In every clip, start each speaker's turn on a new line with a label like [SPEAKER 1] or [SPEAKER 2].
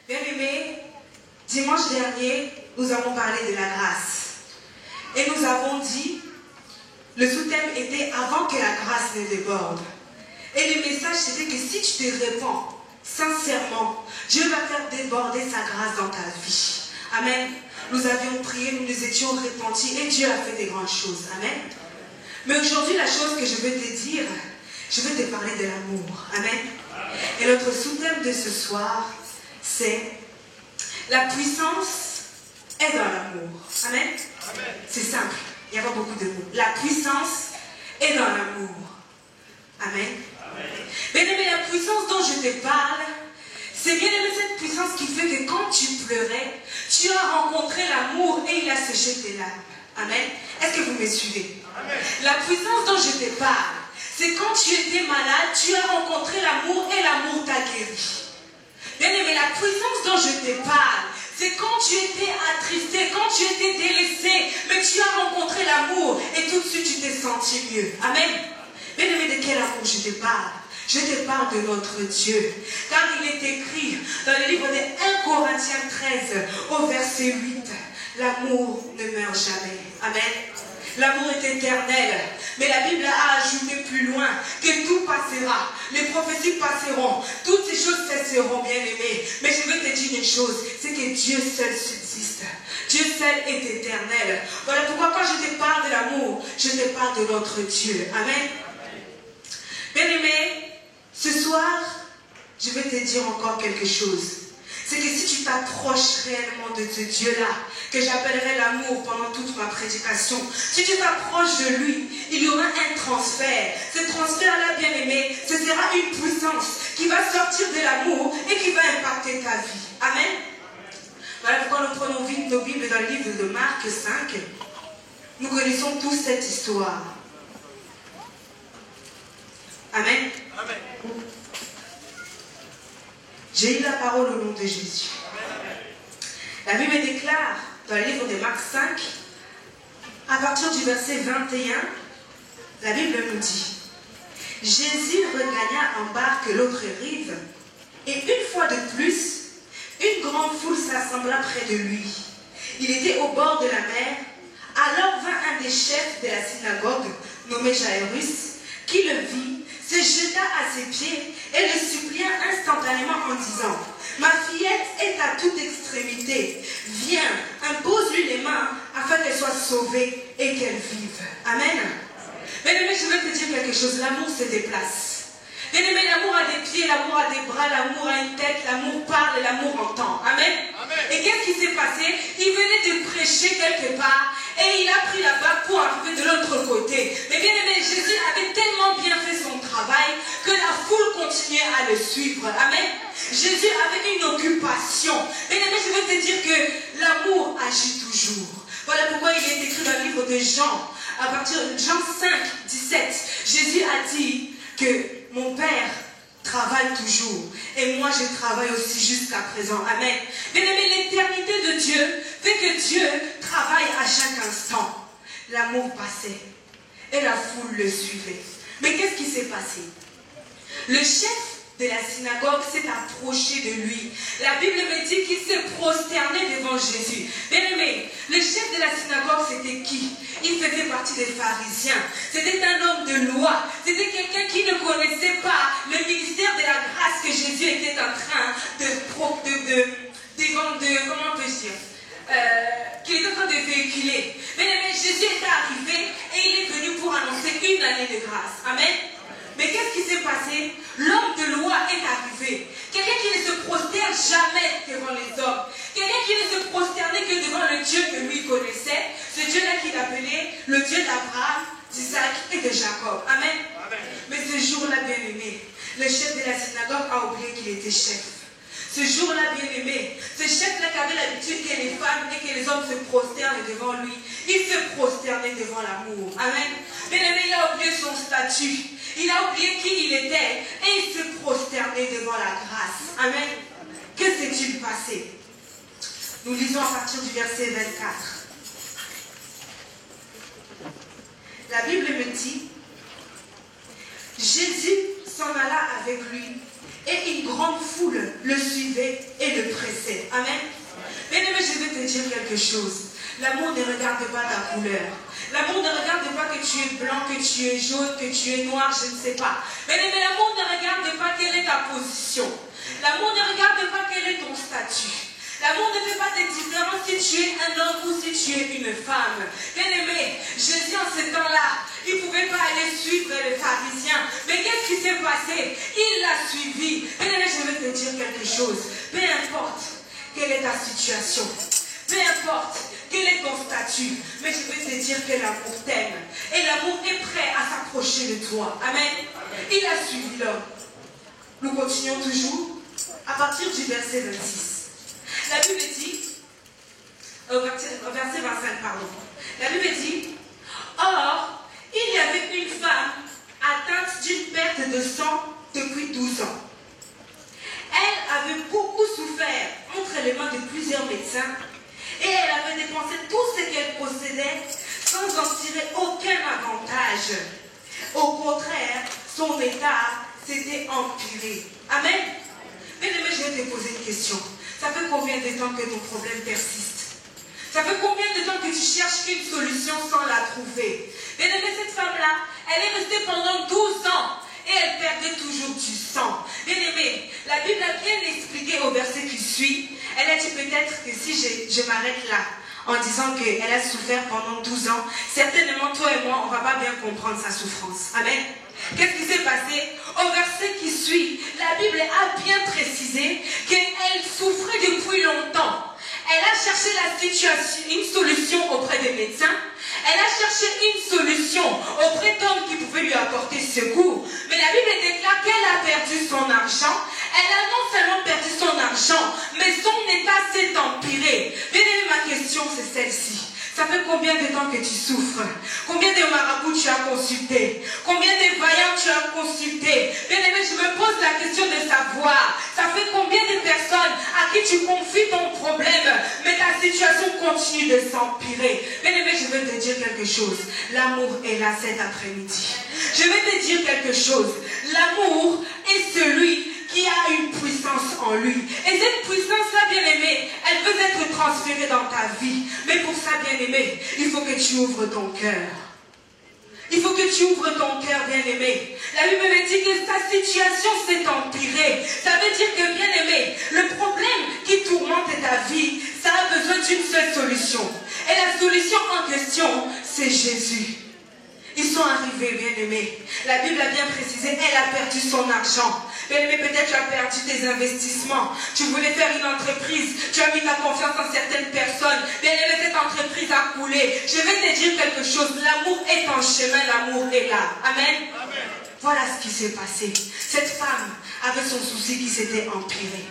[SPEAKER 1] Bien-aimés, dimanche dernier, nous avons parlé de la grâce. Et nous avons dit, le sous-thème était avant que la grâce ne déborde. Et le message c'était que si tu te répands sincèrement, Dieu va faire déborder sa grâce dans ta vie. Amen. Nous avions prié, nous nous étions repentis et Dieu a fait des grandes choses. Amen. Mais aujourd'hui, la chose que je veux te dire, je veux te parler de l'amour. Amen. Et notre sous-thème de ce soir, c'est la puissance est dans l'amour. Amen. C'est simple, il n'y a pas beaucoup de mots. La puissance est dans l'amour. Amen. Bien aimé, la puissance dont je te parle, c'est bien aimé cette puissance qui fait que quand tu pleurais, tu as rencontré l'amour et il a séché tes larmes. Amen. Est-ce que vous me suivez? Amen. La puissance dont je te parle, c'est quand tu étais malade, tu as rencontré l'amour et l'amour t'a guéri. Bien aimé, la puissance dont je te parle, c'est quand tu étais attristé, quand tu étais délaissé, mais tu as rencontré l'amour et tout de suite tu t'es senti mieux. Amen. Bien aimé, de quel amour je te parle? Je te parle de notre Dieu. Car il est écrit dans le livre de 1 Corinthiens 13 au verset 8, l'amour ne meurt jamais. Amen. L'amour est éternel. Mais la Bible a ajouté plus loin que tout passera. Les prophéties passeront. Toutes ces choses cesseront, bien aimés. Mais je veux te dire une chose, c'est que Dieu seul subsiste. Dieu seul est éternel. Voilà pourquoi quand je te parle de l'amour, je te parle de notre Dieu. Amen. Bien aimé, ce soir, je vais te dire encore quelque chose. C'est que si tu t'approches réellement de ce Dieu-là, que j'appellerai l'amour pendant toute ma prédication, si tu t'approches de lui, il y aura un transfert. Ce transfert-là, bien aimé, ce sera une puissance qui va sortir de l'amour et qui va impacter ta vie. Amen. Voilà pourquoi nous prenons vite nos Bibles dans le livre de Marc 5. Nous connaissons tous cette histoire. Amen. Amen. J'ai eu la parole au nom de Jésus. La Bible déclare dans le livre de Marc 5, à partir du verset 21, la Bible nous dit: Jésus regagna en barque l'autre rive, et une fois de plus, une grande foule s'assembla près de lui. Il était au bord de la mer. Alors vint un des chefs de la synagogue, nommé Jairus, qui le vit, se jeta à ses pieds et le supplia instantanément en disant: Ma fillette est à toute extrémité. Viens, impose-lui les mains afin qu'elle soit sauvée et qu'elle vive. Amen. Bien-aimé, je vais te dire quelque chose. L'amour se déplace. Bien-aimé, l'amour a des pieds, l'amour a des bras, l'amour a une tête, l'amour parle et l'amour entend. Amen. Amen. Et qu'est-ce qui s'est passé? Il venait de prêcher quelque part et il a pris la barque pour arriver de l'autre côté. Mais bien aimé, Jésus avait tellement bien fait son travail que la foule continuait à le suivre. Amen. Jésus avait une occupation. Bien aimé, je veux te dire que l'amour agit toujours. Voilà pourquoi il est écrit dans le livre de Jean, à partir de Jean 5, 17. Jésus a dit que mon Père travaille toujours. Et moi, je travaille aussi jusqu'à présent. Amen. Bien aimé, l'éternité de Dieu fait que Dieu travaille à chaque instant. L'amour passait. Et la foule le suivait. Mais qu'est-ce qui s'est passé? Le chef de la synagogue s'est approché de lui. La Bible me dit qu'il s'est prosterné devant Jésus. Bien aimé, le chef de la synagogue, c'était qui? Il faisait partie des pharisiens. C'était un homme de loi. C'était quelqu'un qui ne connaissait pas le ministère de la grâce que Jésus était en train comment peut-je dire, qu'il était en train de véhiculer. Bien aimé, Jésus est arrivé et il est venu pour annoncer une année de grâce. Amen. Mais qu'est-ce qui s'est passé? L'homme de loi est arrivé. Quelqu'un qui ne se prosterne jamais devant les hommes. Quelqu'un qui ne se prosternait que devant le Dieu que lui connaissait. Ce Dieu-là qu'il appelait le Dieu d'Abraham, d'Isaac et de Jacob. Amen. Amen. Mais ce jour-là, bien aimé, le chef de la synagogue a oublié qu'il était chef. Ce jour-là, bien aimé, ce chef-là qui avait l'habitude que les femmes et que les hommes se prosternent devant lui, il se prosternait devant l'amour. Amen. Bien aimé, il a oublié son statut. Il a oublié qui il était et il se prosternait devant la grâce. Amen. Que s'est-il passé? Nous lisons à partir du verset 24. La Bible me dit: Jésus s'en alla avec lui et une grande foule le suivait et le pressait. Amen. Bien-aimé, je vais te dire quelque chose. L'amour ne regarde pas ta couleur. L'amour ne regarde pas que tu es blanc, que tu es jaune, que tu es noir, je ne sais pas. Mais l'amour ne regarde pas quelle est ta position. L'amour ne regarde pas quel est ton statut. L'amour ne fait pas de différence si tu es un homme ou si tu es une femme. Bien-aimé, Jésus en ce temps-là, il ne pouvait pas aller suivre les pharisiens. Mais qu'est-ce qui s'est passé? Il l'a suivi. Bien-aimé, je vais te dire quelque chose. Peu importe quelle est ta situation, peu importe quel est ton statut, mais je vais te dire que l'amour t'aime. Et l'amour est prêt à s'approcher de toi. Amen. Il a suivi l'homme. Nous continuons toujours à partir du verset 26. La Bible dit, verset 25, pardon. La Bible dit, or, il y avait une femme atteinte d'une perte de sang depuis 12 ans. Elle avait beaucoup souffert entre les mains de plusieurs médecins et elle avait dépensé tout ce qu'elle possédait sans en tirer aucun avantage. Au contraire, son état s'était empiré. Amen. Mais je vais te poser une question. Ça fait combien de temps que ton problème persiste? Ça fait combien de temps que tu cherches une solution sans la trouver? Bien aimé, cette femme-là, elle est restée pendant 12 ans et elle perdait toujours du sang. Bien aimé, la Bible a bien expliqué au verset qui suit. Elle a dit peut-être que si je m'arrête là, en disant qu'elle a souffert pendant 12 ans, certainement toi et moi, on ne va pas bien comprendre sa souffrance. Amen. Qu'est-ce qui s'est passé? Au verset qui suit, la Bible a bien précisé qu'elle souffrait depuis longtemps. Elle a cherché une solution auprès des médecins. Elle a cherché une solution auprès d'hommes qui pouvaient lui apporter secours. Mais la Bible déclare qu'elle a perdu son argent. Elle a non seulement perdu son argent, mais son état s'est empiré. Bien aimé, ma question c'est celle-ci. Ça fait combien de temps que tu souffres? Combien de marabouts tu as consulté? Combien de vaillants tu as consulté? Bien aimé, je me pose la question de savoir. Ça fait combien de personnes à qui tu confies ton problème, mais ta situation continue de s'empirer? Bien aimé, je vais te dire quelque chose. L'amour est là cet après-midi. Je vais te dire quelque chose. L'amour est celui qui a une puissance en lui. Et cette puissance-là, bien-aimée, elle peut être transférée dans ta vie. Mais pour ça, bien-aimé, il faut que tu ouvres ton cœur. Il faut que tu ouvres ton cœur, bien-aimé. La Bible me dit que ta situation s'est empirée. Ça veut dire que, bien-aimé, le problème qui tourmente ta vie, ça a besoin d'une seule solution. Et la solution en question, c'est Jésus. Ils sont arrivés, bien-aimés. La Bible a bien précisé, elle a perdu son argent. Bien-aimé, peut-être tu as perdu tes investissements. Tu voulais faire une entreprise. Tu as mis ta confiance en certaines personnes. Bien-aimé, cette entreprise a coulé. Je vais te dire quelque chose. L'amour est en chemin, l'amour est là. Amen. Amen. Voilà ce qui s'est passé. Cette femme avait son souci qui s'était empiré.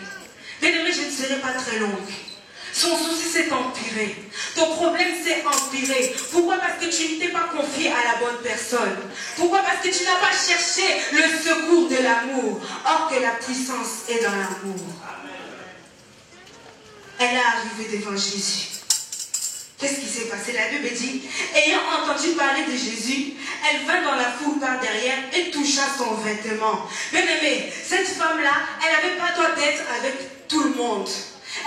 [SPEAKER 1] Bien-aimé, je ne serai pas très longue. Son souci s'est empiré. Ton problème s'est empiré. Pourquoi? Parce que tu ne t'es pas confié à la bonne personne. Pourquoi? Parce que tu n'as pas cherché le secours de l'amour. Or que la puissance est dans l'amour. Elle est arrivée devant Jésus. Qu'est-ce qui s'est passé? La Bible dit, ayant entendu parler de Jésus, elle vint dans la foule par derrière et toucha son vêtement. Bien aimé, cette femme-là, elle n'avait pas droit d'être avec tout le monde.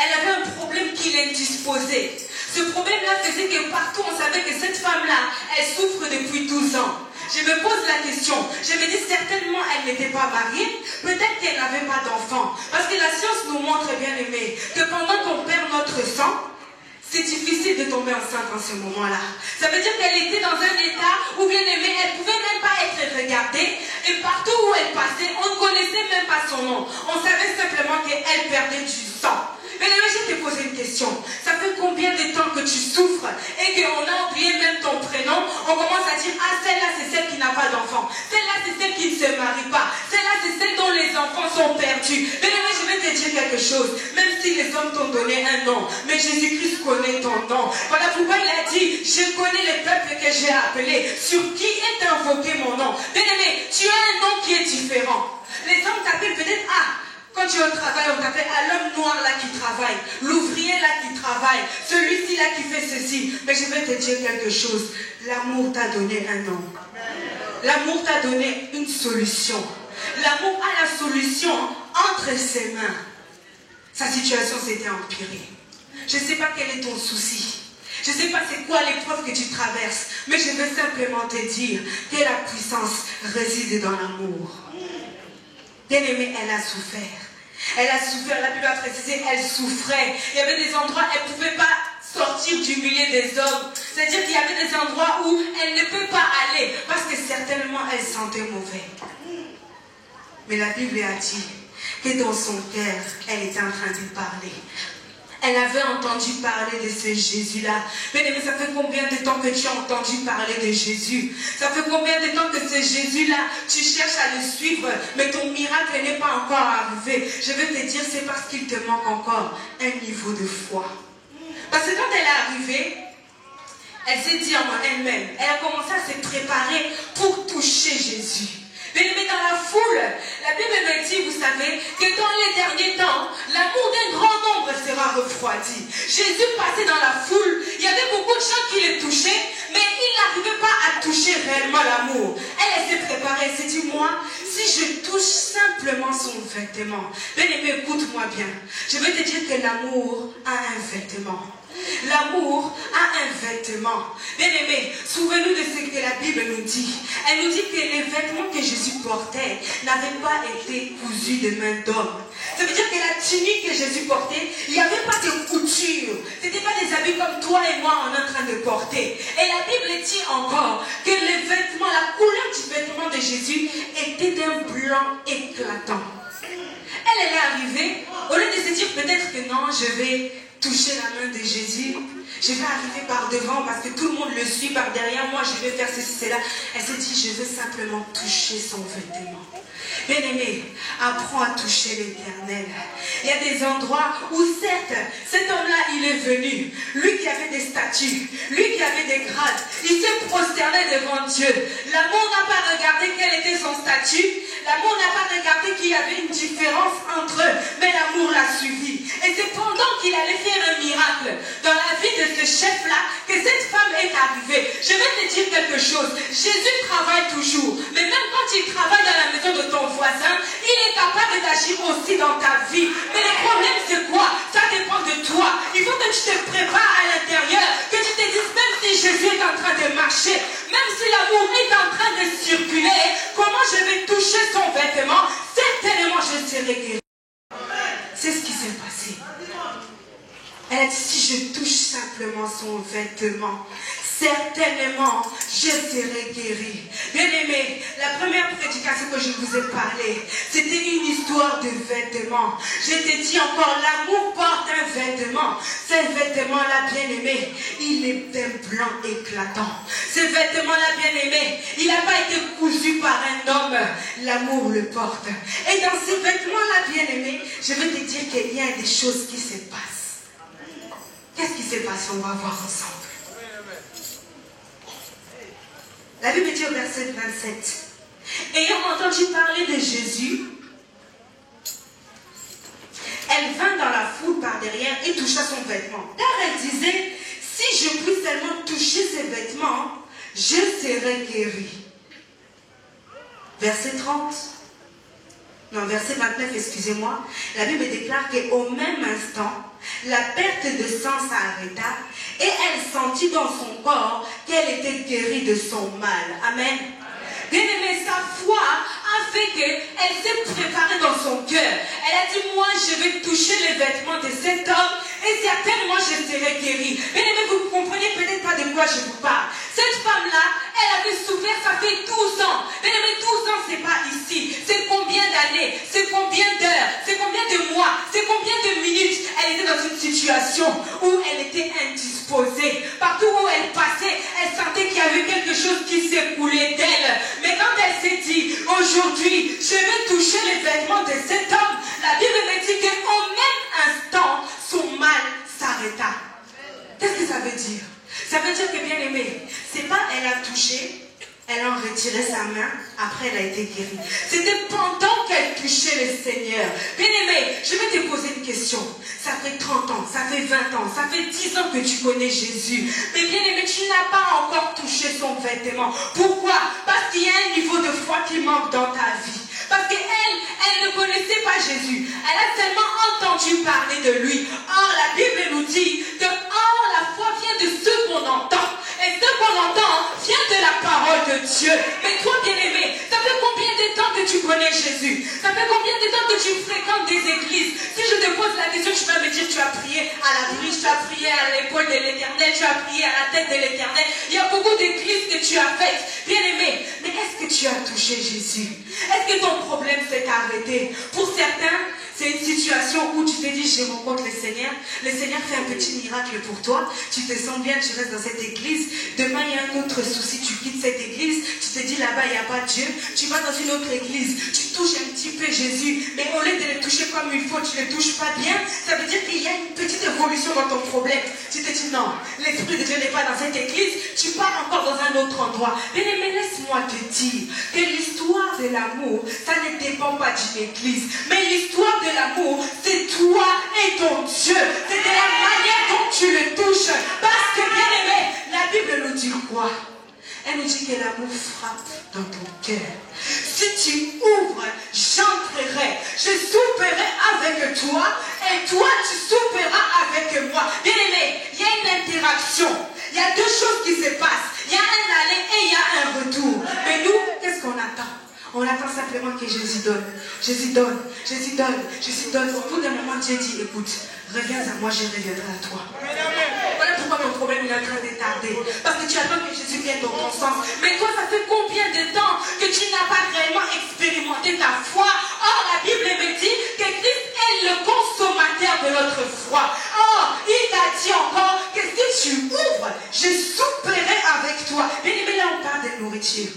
[SPEAKER 1] Elle avait un problème qui l'indisposait. Ce problème-là faisait que partout on savait que cette femme-là, elle souffre depuis 12 ans. Je me pose la question. Je me dis certainement elle n'était pas mariée. Peut-être qu'elle n'avait pas d'enfant. Parce que la science nous montre, bien aimé, que pendant qu'on perd notre sang, c'est difficile de tomber enceinte en ce moment-là. Ça veut dire qu'elle était dans un état où, bien aimée, elle ne pouvait même pas être regardée. Et partout où elle passait, on ne connaissait même pas son nom. On savait simplement qu'elle perdait du sang. Mais je vais te poser une question. Ça fait combien de temps que tu souffres et qu'on a oublié même ton prénom? On commence à dire, ah, celle-là, c'est celle qui n'a pas d'enfant. Celle-là, c'est celle qui ne se marie pas. Celle-là, c'est celle dont les enfants sont perdus. Mais je vais te dire quelque chose. Même si les hommes t'ont donné un nom, mais Jésus-Christ connaît ton nom. Voilà pourquoi il a dit, je connais les peuples que j'ai appelés, sur qui est invoqué mon nom. Bien-aimé, tu as un nom qui est différent. Les hommes t'appellent peut-être, ah, quand tu es au travail, on t'appelle à l'homme noir là qui travaille, l'ouvrier là qui travaille, celui-ci là qui fait ceci. Mais je vais te dire quelque chose. L'amour t'a donné un nom. L'amour t'a donné une solution. L'amour a la solution entre ses mains, sa situation s'était empirée. Je ne sais pas quel est ton souci. Je ne sais pas c'est quoi l'épreuve que tu traverses. Mais je veux simplement te dire que la puissance réside dans l'amour. Bien-aimée, elle a souffert. Elle a souffert, la Bible a précisé, elle souffrait. Il y avait des endroits, elle ne pouvait pas sortir du milieu des hommes. C'est-à-dire qu'il y avait des endroits où elle ne peut pas aller. Parce que certainement, elle sentait mauvais. Mais la Bible a dit que dans son cœur, elle était en train de parler. Elle avait entendu parler de ce Jésus-là. Bien-aimé, ça fait combien de temps que tu as entendu parler de Jésus? Ça fait combien de temps que ce Jésus-là, tu cherches à le suivre, mais ton miracle n'est pas encore arrivé? Je veux te dire, c'est parce qu'il te manque encore un niveau de foi. Parce que quand elle est arrivée, elle s'est dit en elle-même, elle a commencé à se préparer pour toucher Jésus. Mais dans la foule, la Bible me dit, vous savez, que dans les derniers temps, l'amour d'un grand nombre sera refroidi. Jésus passait dans la foule, il y avait beaucoup de gens qui le touchaient, mais il n'arrivait pas à toucher réellement l'amour. Elle s'est préparée, elle s'est dit, moi, si je touche simplement son vêtement, bien-aimé, écoute-moi bien, je veux te dire que l'amour a un vêtement. L'amour a un vêtement. Bien-aimé, souvenez-nous de ce que la Bible nous dit. Elle nous dit que les vêtements que Jésus portait n'avaient pas été cousus de main d'homme. Ça veut dire que la tunique que Jésus portait, il n'y avait pas de couture. Ce n'était pas des habits comme toi et moi on est en train de porter. Et la Bible dit encore que les vêtements, la couleur du vêtement de Jésus était d'un blanc éclatant. Elle est arrivée, au lieu de se dire peut-être que non, je vais toucher la main de Jésus, je vais arriver par devant parce que tout le monde le suit par derrière moi, je vais faire ceci, cela. Elle s'est dit, je veux simplement toucher son vêtement. Bien-aimé, apprends à toucher l'Éternel. Il y a des endroits où certes, cet homme-là, il est venu. Lui qui avait des statues, lui qui avait des grades, il s'est prosterné devant Dieu. L'amour n'a pas regardé quel était son statut. L'amour n'a pas regardé qu'il y avait une différence entre eux. Mais l'amour l'a suivi. Et c'est pendant qu'il allait faire un miracle dans la vie de ce chef-là que cette femme est arrivée. Je vais te dire quelque chose. Jésus travaille toujours. Mais même quand il travaille dans la maison de ton voisin, il est capable d'agir aussi dans ta vie. Mais le problème c'est quoi? Ça dépend de toi. Il faut que tu te prépares à l'intérieur, que tu te dises, même si Jésus est en train de marcher, même si l'amour est en train de circuler, comment je vais toucher son vêtement? Certainement je serai guéri. C'est ce qui s'est passé. Elle a dit, si je touche simplement son vêtement, certainement, je serai guéri. Bien-aimé, la première prédication que je vous ai parlé, c'était une histoire de vêtements. Je t'ai dit encore, l'amour porte un vêtement. Ce vêtement-là, bien-aimé, il est d'un blanc éclatant. Ce vêtement-là, bien-aimé, il n'a pas été cousu par un homme. L'amour le porte. Et dans ce vêtement-là, bien-aimé, je veux te dire qu'il y a des choses qui se passent. Qu'est-ce qui s'est passé? On va voir ensemble. La Bible dit au verset 27. Ayant entendu parler de Jésus, elle vint dans la foule par derrière et toucha son vêtement. Car elle disait, si je puis seulement toucher ses vêtements, je serai guérie. Verset 30. Non, verset 29, excusez-moi. La Bible déclare qu'au même instant, la perte de sang s'arrêta et elle sentit dans son corps qu'elle était guérie de son mal. Amen. Bien-aimée, sa foi a fait qu'elle s'est préparée dans son cœur. Elle a dit, moi je vais toucher les vêtements de cet homme et certainement je serai guérie. Bien-aimée, vous ne comprenez peut-être pas de quoi je vous parle. Cette femme-là, elle avait souffert, ça fait 12 ans. Bien-aimée, 12 ans, c'est pas ici. C'est combien d'années? C'est combien d'heures? C'est combien de mois? C'est combien de minutes? Elle était dans une situation où elle était indisposée. Partout où elle passait, elle sentait qu'il y avait quelque chose qui s'écoulait d'elle. Mais quand elle s'est dit, aujourd'hui, je vais toucher les vêtements de cet homme, la Bible me dit qu'au même instant, son mal s'arrêta. Qu'est-ce que ça veut dire? Ça veut dire que, bien aimé, c'est pas elle a touché, elle a retiré sa main, après elle a été guérie. C'était pendant qu'elle touchait le Seigneur. Bien aimé, je vais te poser une question. Ça fait 30 ans, ça fait 20 ans, ça fait 10 ans que tu connais Jésus. Mais bien aimé, tu n'as pas encore touché son vêtement. Pourquoi? Parce qu'il y a un niveau de foi qui manque dans ta vie. Parce qu'elle elle ne connaissait pas Jésus. Elle a seulement entendu parler de lui. Or, la Bible nous dit que la foi vient de ce qu'on entend. Et ce qu'on entend vient de la parole de Dieu. Mais toi, bien-aimé, ça fait combien de temps que tu connais Jésus? Ça fait combien de temps que tu fréquentes des églises? Si je te pose la question, tu vas me dire, tu as prié à la brise, tu as prié à l'épaule de l'Éternel, tu as prié à la tête de l'Éternel. Il y a beaucoup d'églises que tu as faites. Bien-aimé, mais est-ce que tu as touché Jésus? Est-ce que ton problème s'est arrêté? Pour certains, c'est une situation où tu te dis, je rencontre le Seigneur fait un petit miracle pour toi, tu te sens bien, tu restes dans cette église, demain il y a un autre souci, tu quittes cette église, tu te dis là-bas il n'y a pas Dieu, tu vas dans une autre église, tu touches un petit peu Jésus, mais au lieu de le toucher comme il faut, tu ne le touches pas bien, ça veut dire qu'il y a une petite évolution dans ton problème. Tu te dis non, l'Esprit de Dieu n'est pas dans cette église, tu pars encore dans un autre endroit. Mais laisse-moi te dire que l'histoire de l'amour, ça ne dépend pas d'une église, mais l'histoire de l'amour, c'est toi et ton Dieu. C'est de la manière dont tu le touches. Parce que, bien aimé, la Bible nous dit quoi? Elle nous dit que l'amour frappe dans ton cœur. Si tu ouvres, j'entrerai, je souperai avec toi et toi tu souperas avec moi. Bien aimé, il y a une interaction. Il y a deux choses qui se passent. Il y a un aller et il y a un retour. Mais nous, qu'est-ce qu'on attend? On attend simplement que Jésus donne. Jésus donne, Jésus donne, Jésus donne. Au bout d'un moment, Dieu dit, écoute, reviens à moi, je reviendrai à toi. Voilà pourquoi ton problème est en train de tarder. Parce que tu attends que Jésus vienne dans ton sens. Mais toi, ça fait combien de temps que tu n'as pas réellement expérimenté ta foi? Or, la Bible me dit que Christ est le consommateur de notre foi. Or, il t'a dit encore que si tu ouvres, je souperai avec toi. Mais là, on parle de nourriture.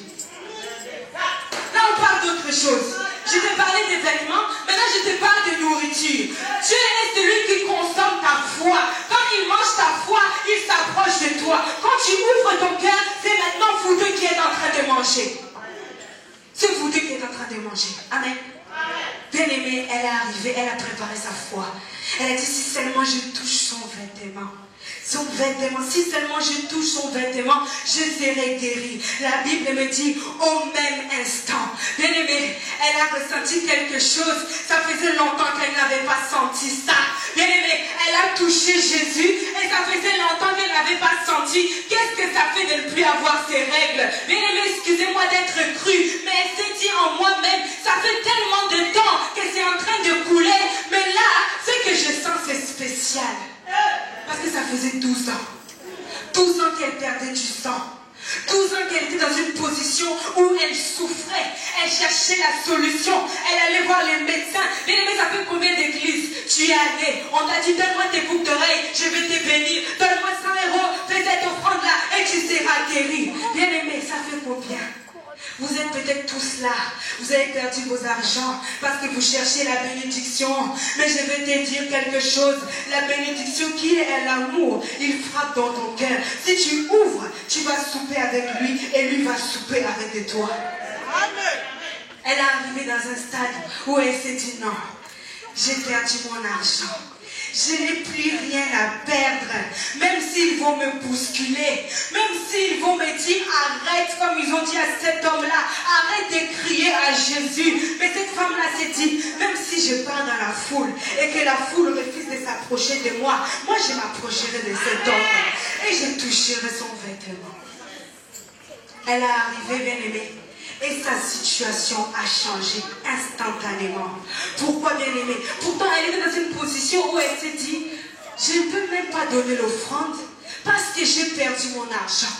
[SPEAKER 1] Là, on parle d'autre chose. Je t'ai parlé des vêtements, maintenant je te parle de nourriture. Dieu est celui qui consomme ta foi. Quand il mange ta foi, il s'approche de toi. Quand tu ouvres ton cœur, c'est maintenant vous deux qui êtes en train de manger. C'est vous deux qui êtes en train de manger. Amen. Bien-aimée, elle est arrivée, elle a préparé sa foi. Elle a dit, si seulement je touche son vêtement. Son vêtement, si seulement je touche son vêtement, je serai guérie. La Bible me dit au même instant. Bien aimé, elle a ressenti quelque chose. Ça faisait longtemps qu'elle n'avait pas senti ça. Bien aimé, elle a touché Jésus et ça faisait longtemps qu'elle n'avait pas senti. Qu'est-ce que ça fait de ne plus avoir ses règles? Bien aimé, excusez-moi d'être crue, mais elle s'est dit en moi-même, ça fait tellement de temps que c'est en train de couler. Mais là, ce que je sens, c'est spécial. Parce que ça faisait 12 ans. 12 ans qu'elle perdait du sang. 12 ans qu'elle était dans une position où elle souffrait. Elle cherchait la solution. Elle allait voir les médecins. Mais ça fait combien d'églises tu es allé? On t'a dit, donne-moi tes boucles d'oreilles, je vais te bénir. Donne-moi 100 €, fais cette offrande-là et tu seras guéri. Bien aimé, ça fait combien? Vous êtes peut-être tous là, vous avez perdu vos argents parce que vous cherchez la bénédiction. Mais je vais te dire quelque chose, la bénédiction qui est l'amour, il frappe dans ton cœur. Si tu ouvres, tu vas souper avec lui et lui va souper avec toi. Elle est arrivée dans un stade où elle s'est dit non, j'ai perdu mon argent. Je n'ai plus rien à perdre. Même s'ils vont me bousculer, même s'ils vont me dire arrête, comme ils ont dit à cet homme-là, arrête de crier à Jésus. Mais cette femme-là s'est dit, même si je pars dans la foule et que la foule refuse de s'approcher de moi, moi je m'approcherai de cet homme et je toucherai son vêtement. Elle est arrivée, bien-aimée. Et sa situation a changé instantanément. Pourquoi, bien-aimée? Pourtant, elle était dans une position où elle s'est dit, je ne peux même pas donner l'offrande parce que j'ai perdu mon argent.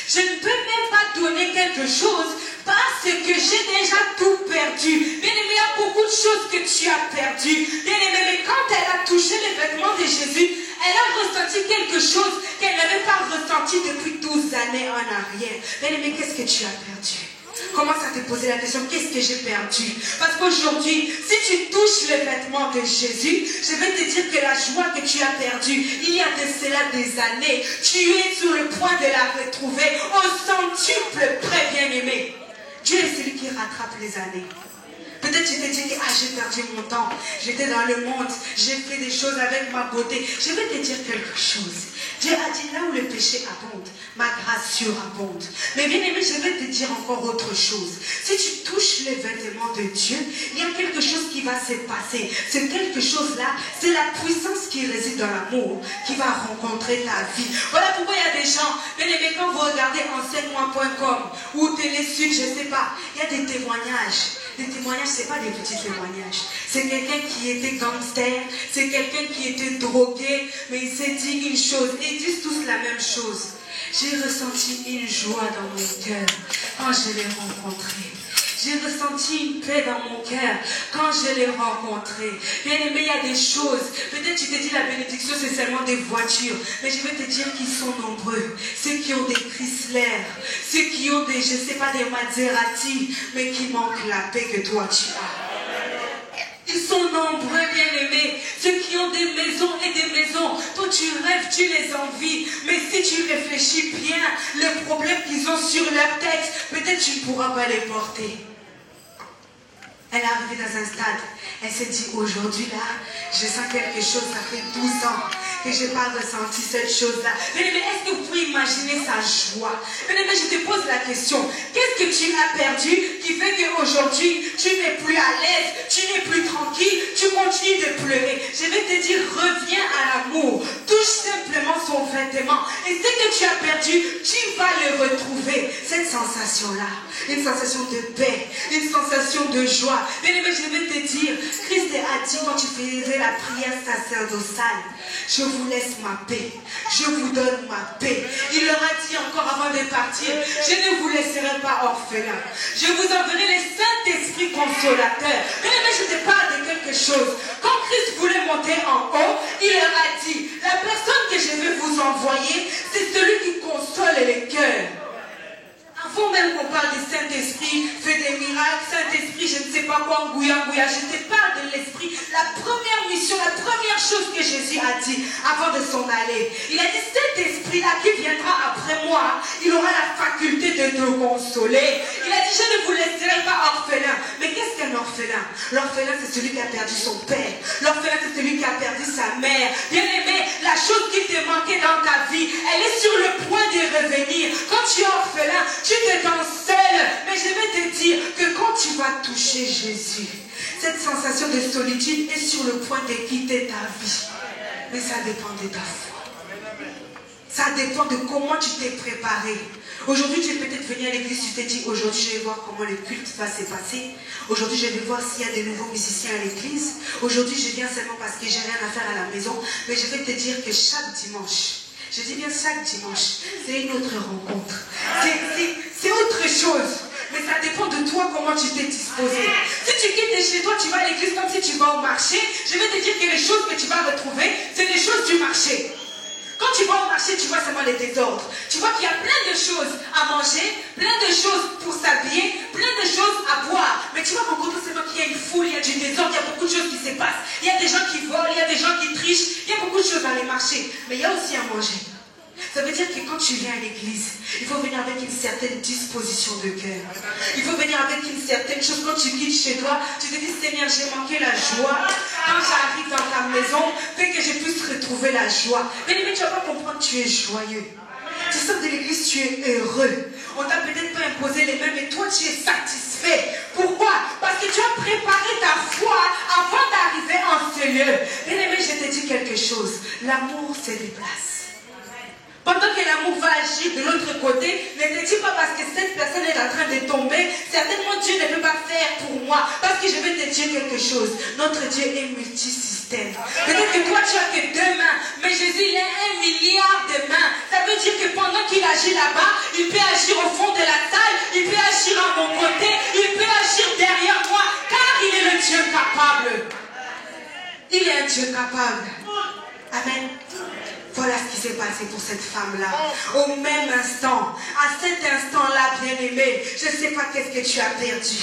[SPEAKER 1] Je ne peux même pas donner quelque chose parce que j'ai déjà tout perdu. Bien-aimée, il y a beaucoup de choses que tu as perdues. Bien-aimée, mais quand elle a touché les vêtements de Jésus, elle a ressenti quelque chose qu'elle n'avait pas ressenti depuis 12 années en arrière. Bien-aimée, qu'est-ce que tu as perdu? Commence à te poser la question, qu'est-ce que j'ai perdu? Parce qu'aujourd'hui, si tu touches les vêtements de Jésus, je vais te dire que la joie que tu as perdue, il y a de cela des années, tu es sur le point de la retrouver au centuple près, bien-aimé. Dieu est celui qui rattrape les années. Peut-être tu te dis que j'ai perdu mon temps, j'étais dans le monde, j'ai fait des choses avec ma beauté. Je vais te dire quelque chose. Dieu a dit là où le péché abonde, ma grâce surabonde. Mais bien aimé, je vais te dire encore autre chose. Si tu touches les vêtements de Dieu, il y a quelque chose qui va se passer. C'est quelque chose-là, c'est la puissance qui réside dans l'amour qui va rencontrer ta vie. Voilà pourquoi il y a des gens, bien aimé, quand vous regardez enseigne-moi.com ou Télésud, je ne sais pas, il y a des témoignages. Les témoignages, ce n'est pas des petits témoignages. C'est quelqu'un qui était gangster, c'est quelqu'un qui était drogué, mais il s'est dit une chose, et ils disent tous la même chose. J'ai ressenti une joie dans mon cœur quand je l'ai rencontré. J'ai ressenti une paix dans mon cœur quand je l'ai rencontré. Bien aimé, il y a des choses. Peut-être tu te dis la bénédiction, c'est seulement des voitures. Mais je vais te dire qu'ils sont nombreux. Ceux qui ont des Chrysler, ceux qui ont des, je ne sais pas, des Maserati, mais qui manquent la paix que toi tu as. Ils sont nombreux, bien-aimés. Ceux qui ont des maisons et des maisons. Toi, tu rêves, tu les envies. Mais si tu réfléchis bien, les problèmes qu'ils ont sur leur tête, peut-être tu ne pourras pas les porter. Elle est arrivée dans un stade. Elle s'est dit, aujourd'hui là, je sens quelque chose, ça fait 12 ans que je n'ai pas ressenti cette chose-là. Mais est-ce que vous pouvez imaginer sa joie? Mais je te pose la question, qu'est-ce que tu as perdu qui fait qu'aujourd'hui, tu n'es plus à l'aise, tu n'es plus tranquille, tu continues de pleurer? Je vais te dire, reviens à l'amour, touche simplement son vêtement. Et ce que tu as perdu, tu vas le retrouver. Cette sensation-là, une sensation de paix, une sensation de joie. Mais je vais te dire, Christ a dit quand tu faisais la prière sacerdotale, je vous laisse ma paix, je vous donne ma paix. Il leur a dit encore avant de partir, je ne vous laisserai pas orphelins. Je vous enverrai le Saint-Esprit consolateur. Mais je te parle de quelque chose. Quand Christ voulait monter en haut, il leur a dit, la personne que je vais vous envoyer, c'est celui qui console les cœurs. Avant même qu'on parle du Saint-Esprit, fait des miracles, Saint-Esprit, je ne sais pas quoi, Ngouya, je te parle de l'Esprit. La première mission, la première chose que Jésus a dit avant de s'en aller, il a dit, cet Esprit-là qui viendra après moi, il aura la faculté de te consoler. Il a dit, je ne vous laisserai pas orphelin. Mais qu'est-ce qu'un orphelin? L'orphelin, c'est celui qui a perdu son père. L'orphelin, c'est celui qui a perdu sa mère. Bien aimé, la chose qui te manquait dans ta vie, elle est sur le point de revenir. Quand tu es orphelin, tu te sens seul. Mais je vais te dire que quand tu vas toucher Jésus, cette sensation de solitude est sur le point de quitter ta vie. Mais ça dépend de ta foi. Ça dépend de comment tu t'es préparé. Aujourd'hui, tu es peut-être venu à l'église, tu t'es dit, aujourd'hui, je vais voir comment le culte va se passer. Aujourd'hui, je vais voir s'il y a des nouveaux musiciens à l'église. Aujourd'hui, je viens seulement parce que j'ai rien à faire à la maison. Mais je vais te dire que chaque dimanche, je dis bien chaque dimanche, c'est une autre rencontre. C'est autre chose. Mais ça dépend de toi comment tu t'es disposé. Si tu quittes de chez toi, tu vas à l'église comme si tu vas au marché. Je vais te dire que les choses que tu vas retrouver, c'est les choses du marché. Quand tu vas au marché, tu vois seulement les désordres. Tu vois qu'il y a plein de choses à manger, plein de choses pour s'habiller, plein de choses à boire. Mais tu vas rencontrer seulement qu'il y a une foule, il y a du désordre, il y a beaucoup de choses qui se passent. Il y a des gens qui volent, il y a des gens qui trichent, il y a beaucoup de choses dans les marchés. Mais il y a aussi à manger. Ça veut dire que quand tu viens à l'église, il faut venir avec une certaine disposition de cœur. Il faut venir avec une certaine chose. Quand tu quittes chez toi, tu te dis, Seigneur, j'ai manqué la joie. Quand j'arrive dans ta maison, fais que je puisse retrouver la joie. Mais tu ne vas pas comprendre, tu es joyeux. Tu sors de l'église, tu es heureux. On t'a peut-être pas imposé les mains, mais toi, tu es satisfait. Pourquoi? Parce que tu as préparé ta foi avant d'arriver en ce lieu. Bien-aimé, je te dis quelque chose. L'amour se déplace. Pendant que l'amour va agir de l'autre côté, ne te dis pas parce que cette personne est en train de tomber, certainement Dieu ne peut pas faire pour moi. Parce que je vais te dire quelque chose. Notre Dieu est multisystème. Peut-être que toi tu as que 2 mains, mais Jésus il a 1 milliard de mains. Ça veut dire que pendant qu'il agit là-bas, il peut agir au fond de la salle, il peut agir à mon côté, il peut agir derrière moi, car il est le Dieu capable. Il est un Dieu capable. Amen. Voilà ce qui s'est passé pour cette femme-là. Au même instant, à cet instant-là, bien-aimé, je ne sais pas qu'est-ce que tu as perdu.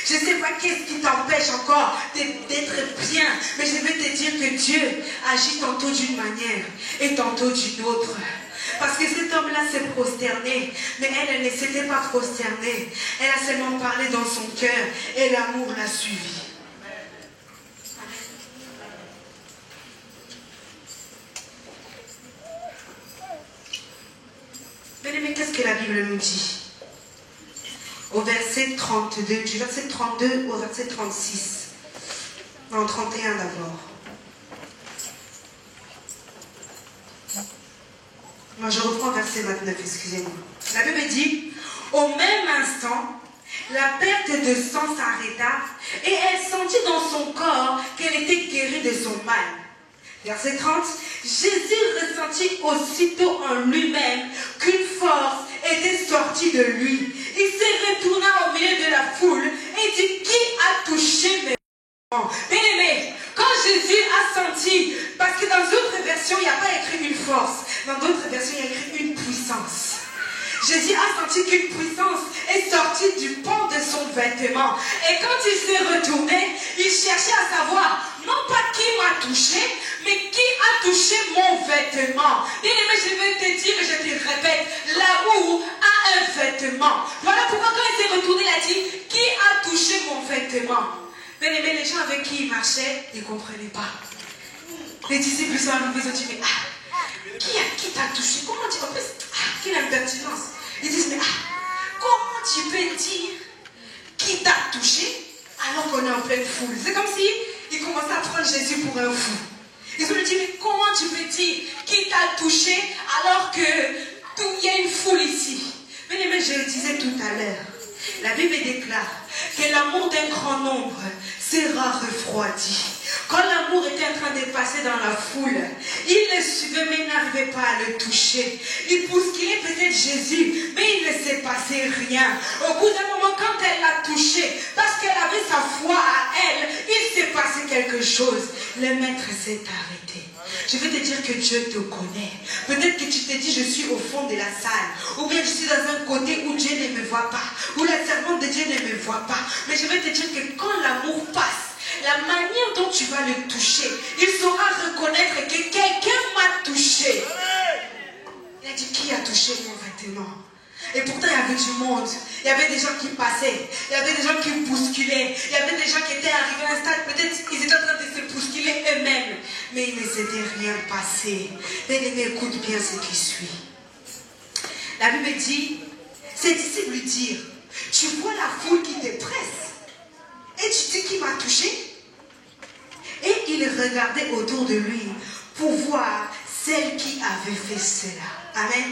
[SPEAKER 1] Je ne sais pas qu'est-ce qui t'empêche encore d'être bien. Mais je vais te dire que Dieu agit tantôt d'une manière et tantôt d'une autre. Parce que cet homme-là s'est prosterné. Mais elle ne s'était pas prosternée. Elle a seulement parlé dans son cœur et l'amour l'a suivi. Bien-aimé, qu'est-ce que la Bible nous dit? Au verset 32, du verset 32 au verset 36. Non, 31 d'abord. Non, je reprends verset 29, excusez-moi. La Bible dit, au même instant, la perte de sang s'arrêta et elle sentit dans son corps qu'elle était guérie de son mal. Verset 30, Jésus ressentit aussitôt en lui-même qu'une force était sortie de lui. Il se retourna au milieu de la foule et dit, qui a touché mes vêtements? Bien aimé, quand Jésus a senti, parce que dans d'autres versions, il n'y a pas écrit une force, dans d'autres versions, il y a écrit une puissance. Jésus a senti qu'une puissance est sortie du pan de son vêtement. Et quand il s'est retourné, il cherchait à savoir, non pas qui m'a touché, mais qui a touché mon vêtement. Bien aimé, je vais te dire, et je te répète, l'amour a un vêtement. Voilà pourquoi quand il s'est retourné, il a dit, qui a touché mon vêtement? Bien aimé, les gens avec qui il marchait, ils ne comprenaient pas. Les disciples sont arrivés, ils ont dit, mais qui t'a touché? Comment tu... En plus, quelle impertinence. Ils disent, mais comment tu peux dire qui t'a touché alors qu'on est en pleine foule? C'est comme si ils commençaient à prendre Jésus pour un fou. Ils ont dit, mais comment tu peux dire qui t'a touché alors qu'il y a une foule ici? Mais je le disais tout à l'heure, la Bible déclare que l'amour d'un grand nombre sera refroidi. Quand l'amour était en train de passer dans la foule, il le suivait mais il n'arrivait pas à le toucher. Il bousculait peut-être Jésus, mais il ne s'est passé rien. Au bout d'un moment, quand elle l'a touché, parce qu'elle avait sa foi à elle, il s'est passé quelque chose. Le maître s'est arrêté. Je veux te dire que Dieu te connaît. Peut-être que tu te dis, je suis au fond de la salle. Ou bien je suis dans un côté où Dieu ne me voit pas. Où la servante de Dieu ne me voit pas. Mais je veux te dire que quand l'amour passe, la manière dont tu vas le toucher, il saura reconnaître que quelqu'un m'a touché. Il a dit, qui a touché mon vêtement? Et pourtant, il y avait du monde. Il y avait des gens qui passaient. Il y avait des gens qui bousculaient. Il y avait des gens qui étaient arrivés à un stade. Peut-être qu'ils étaient en train de se bousculer eux-mêmes. Mais il ne s'était rien passé. Bien-aimé, écoute bien ce qui suit. La Bible dit, ses disciples lui dirent, tu vois la foule qui te presse. Et tu dis qui m'a touché? Et il regardait autour de lui pour voir celle qui avait fait cela. Amen.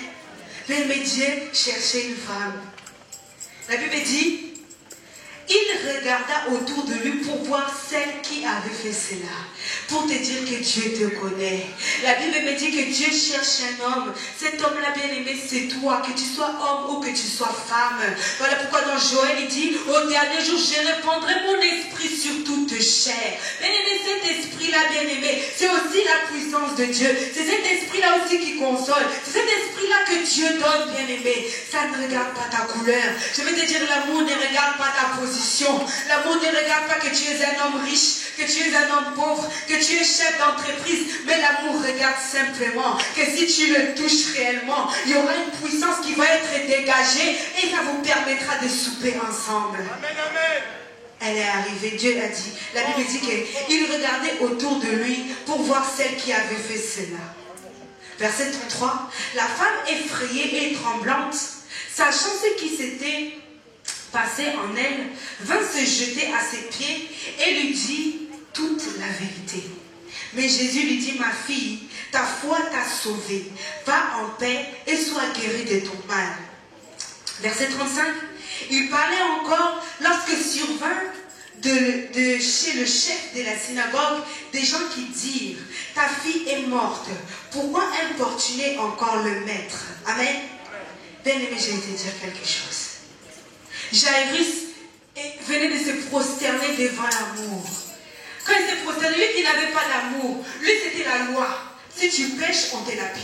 [SPEAKER 1] Mais Dieu cherchait une femme. La Bible dit, il regarda autour de lui pour voir celle qui avait fait cela. Pour te dire que Dieu te connaît. La Bible me dit que Dieu cherche un homme. Cet homme-là, bien aimé, c'est toi. Que tu sois homme ou que tu sois femme. Voilà pourquoi dans Joël, il dit, au dernier jour, je répandrai mon esprit sur toute chair. Bien aimé, cet esprit-là, bien aimé, c'est aussi la puissance de Dieu. C'est cet esprit-là aussi qui console. C'est cet esprit-là que Dieu donne, bien aimé. Ça ne regarde pas ta couleur. Je vais te dire, l'amour ne regarde pas ta position. L'amour ne regarde pas que tu es un homme riche, que tu es un homme pauvre, que tu es chef d'entreprise. Mais l'amour regarde simplement que si tu le touches réellement, il y aura une puissance qui va être dégagée et ça vous permettra de souper ensemble. Amen, amen. Elle est arrivée, Dieu l'a dit. La Bible dit qu'il regardait autour de lui pour voir celle qui avait fait cela. Verset 33. La femme effrayée et tremblante, sachant ce qui s'était passé en elle, vint se jeter à ses pieds et lui dit toute la vérité. Mais Jésus lui dit, ma fille, ta foi t'a sauvée. Va en paix et sois guérie de ton mal. Verset 35. Il parlait encore lorsque survint de chez le chef de la synagogue des gens qui dirent, ta fille est morte. Pourquoi importuner encore le maître? Amen. Bien aimé, je vais te dire quelque chose. Jairus venait de se prosterner devant l'amour. Quand il s'est prosterné, lui qui n'avait pas d'amour, lui c'était la loi. Si tu pêches, on te lapide.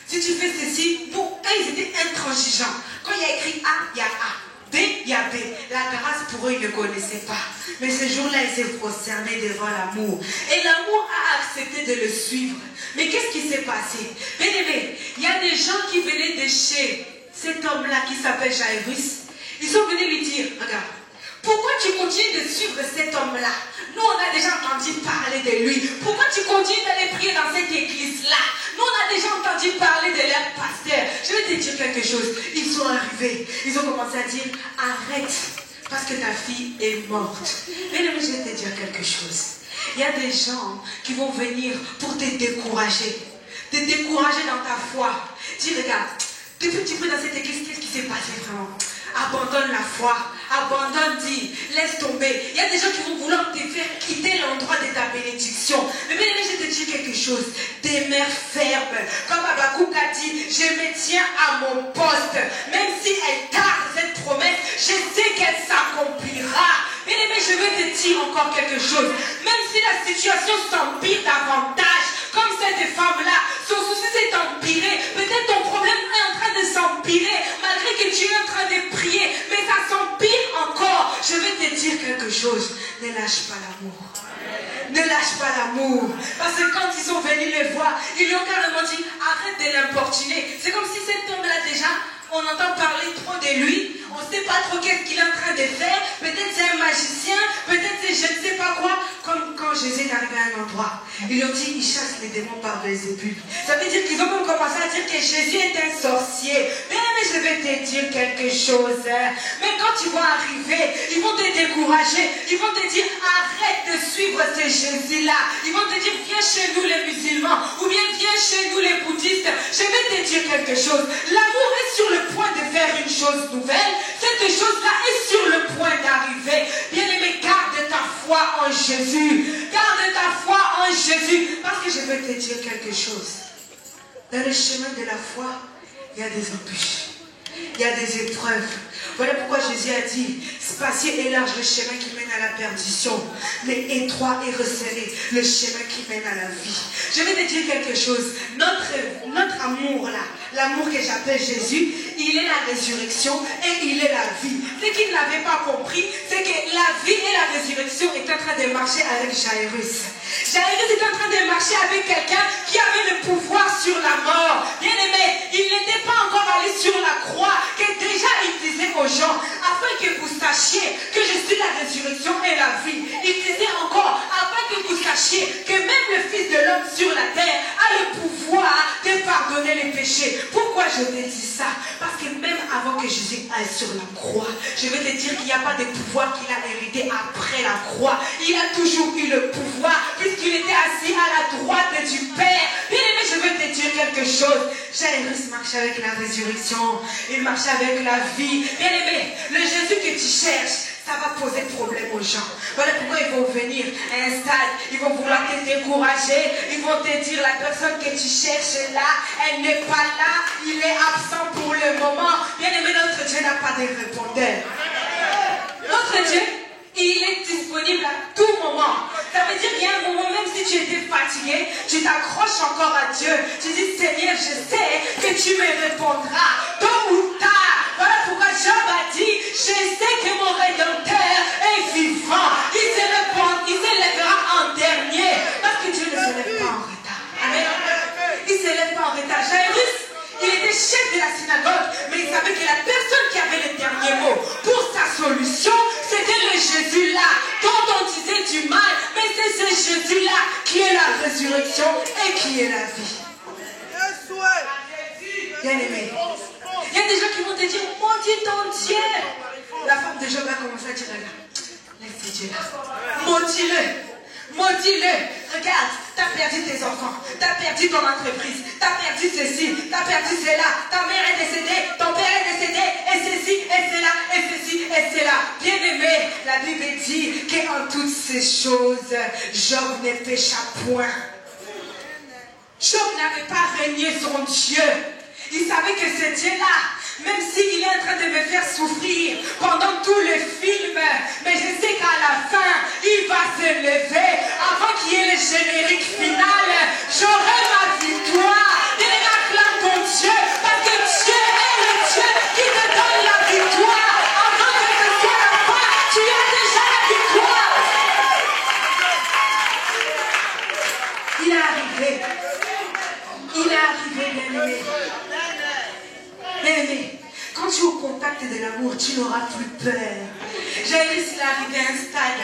[SPEAKER 1] Si tu fais ceci, bon, quand ils étaient intransigeants, quand il y a écrit A, il y a A. B, il y a B. La grâce pour eux, ils ne connaissaient pas. Mais ce jour-là, il s'est prosterné devant l'amour. Et l'amour a accepté de le suivre. Mais qu'est-ce qui s'est passé? Bien aimé, il y a des gens qui venaient de chez cet homme-là qui s'appelle Jairus. Ils sont venus lui dire, regarde, pourquoi tu continues de suivre cet homme-là? Nous, on a déjà entendu parler de lui. Pourquoi tu continues d'aller prier dans cette église-là? Nous, on a déjà entendu parler de leurs pasteurs. Je vais te dire quelque chose. Ils sont arrivés. Ils ont commencé à dire, arrête, parce que ta fille est morte. Mais je vais te dire quelque chose. Il y a des gens qui vont venir pour te décourager. Te décourager dans ta foi. Dis, regarde, depuis que tu pries dans cette église, qu'est-ce qui s'est passé vraiment? Abandonne la foi, abandonne, dis, laisse tomber. Il y a des gens qui vont vouloir te faire quitter l'endroit de ta bénédiction. Mais bien aimé, je te dis quelque chose. Demeure ferme. Comme Habakkuk a dit, je me tiens à mon poste. Même si elle tarde cette promesse, je sais qu'elle s'accomplira. Bien aimé, je vais te dire encore quelque chose. Même si la situation s'empire davantage, comme cette femme-là, son souci s'est empiré. Peut-être ton problème est en train de s'empirer, malgré que tu es en train de prier, mais ça s'empire encore. Je vais te dire quelque chose. Ne lâche pas l'amour. Ne lâche pas l'amour. Parce que quand ils sont venus les voir, ils lui ont carrément dit, arrête de l'importuner. C'est comme si cet homme-là déjà, on entend parler trop de lui. On ne sait pas trop qu'est-ce qu'il est en train de faire. Peut-être c'est un magicien, peut-être c'est je ne sais pas quoi. Comme quand Jésus est arrivé à un endroit, ils ont dit, il chasse les démons par Belzébul. Ça veut dire qu'ils ont même commencé à dire que Jésus est un sorcier. Bien aimé, je vais te dire quelque chose. Mais quand ils vont arriver, ils vont te décourager. Ils vont te dire, arrête de suivre ce Jésus-là. Ils vont te dire, viens chez nous les musulmans. Ou bien viens chez nous les bouddhistes. Je vais te dire quelque chose. L'amour est sur le point de faire une chose nouvelle. Cette chose-là est sur le point d'arriver. Bien-aimé, garde ta foi en Jésus. Garde ta foi en Jésus. Parce que je vais te dire quelque chose. Dans le chemin de la foi, il y a des embûches. Il y a des épreuves. Voilà pourquoi Jésus a dit, spacieux et large le chemin qui mène à la perdition, mais étroit et resserré le chemin qui mène à la vie. Je vais te dire quelque chose. Notre amour là, l'amour que j'appelle Jésus, il est la résurrection et il est la vie. Ce qu'il n'avait pas compris, c'est que la vie et la résurrection est en train de marcher avec Jairus. Jairus est en train de marcher avec quelqu'un qui avait le pouvoir sur la mort. Bien aimé, il n'était pas encore allé sur la croix, que déjà il disait aux gens, afin que vous sachiez que je suis la résurrection et la vie. Il disait encore, afin que vous sachiez que même le Fils de l'homme sur la terre a le pouvoir de pardonner les péchés. Pourquoi je te dis ça? Parce que même avant que Jésus aille sur la croix, je vais te dire qu'il n'y a pas de pouvoir qu'il a hérité après la croix. Il a toujours eu le pouvoir, puisqu'il était assis à la droite du Père. Bien aimé, je vais te dire quelque chose. Jairus marchait avec la résurrection. Il marchait avec la vie. Bien aimé, le Jésus que tu cherches, ça va poser problème aux gens. Voilà pourquoi ils vont venir à un stade, ils vont vouloir te décourager, ils vont te dire la personne que tu cherches là, elle n'est pas là, il est absent pour le moment. Bien aimé, notre Dieu n'a pas de répondeur. Notre Dieu, il est disponible à tout moment. Ça veut dire qu'il y a un moment, même si tu étais fatigué, tu t'accroches encore à Dieu. Tu dis, Seigneur, je sais que tu me répondras, tôt ou tard. Voilà pourquoi Job a dit, je sais que mon Rédempteur est vivant. Il s'élèvera en dernier. Parce que Dieu ne se lève pas en retard. Amen. Il ne se lève pas en retard. Jairus, il était chef de la synagogue, mais il savait que la personne qui avait le dernier mot pour sa solution, c'était le Jésus-là, dont on disait du mal, mais c'est ce Jésus-là qui est la résurrection et qui est la vie. Bien aimé, il y a des gens qui vont te dire, maudit ton Dieu. La femme de Job a commencé à dire, laisse ce Dieu là, maudis-le. Maudis-le. Regarde, tu as perdu tes enfants, tu as perdu ton entreprise, tu as perdu ceci, tu as perdu cela, ta mère est décédée, ton père est décédé, et ceci, et cela, et ceci, et cela. Bien aimé, la Bible dit qu'en toutes ces choses, Job ne pécha point. Job n'avait pas régné son Dieu. Il savait que ce Dieu-là, même s'il est en train de me faire souffrir pendant tout le film, mais je sais qu'à la fin, il va se lever. Avant qu'il y ait le générique final, j'aurai ma victoire. Et acclame ton Dieu, parce que Dieu est le Dieu qui te donne la victoire. Avant que ce soit la fin, tu as déjà la victoire. Il est arrivé. Il est arrivé, bien-aimé. Bien-aimé, quand tu es au contact de l'amour, tu n'auras plus peur. Jairus, il est arrivé à un stade.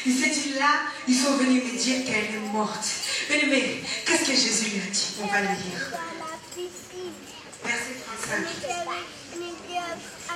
[SPEAKER 1] Il s'est dit là, ils sont venus me dire qu'elle est morte. Mais qu'est-ce que Jésus lui a dit? On va le lire. Verset 35.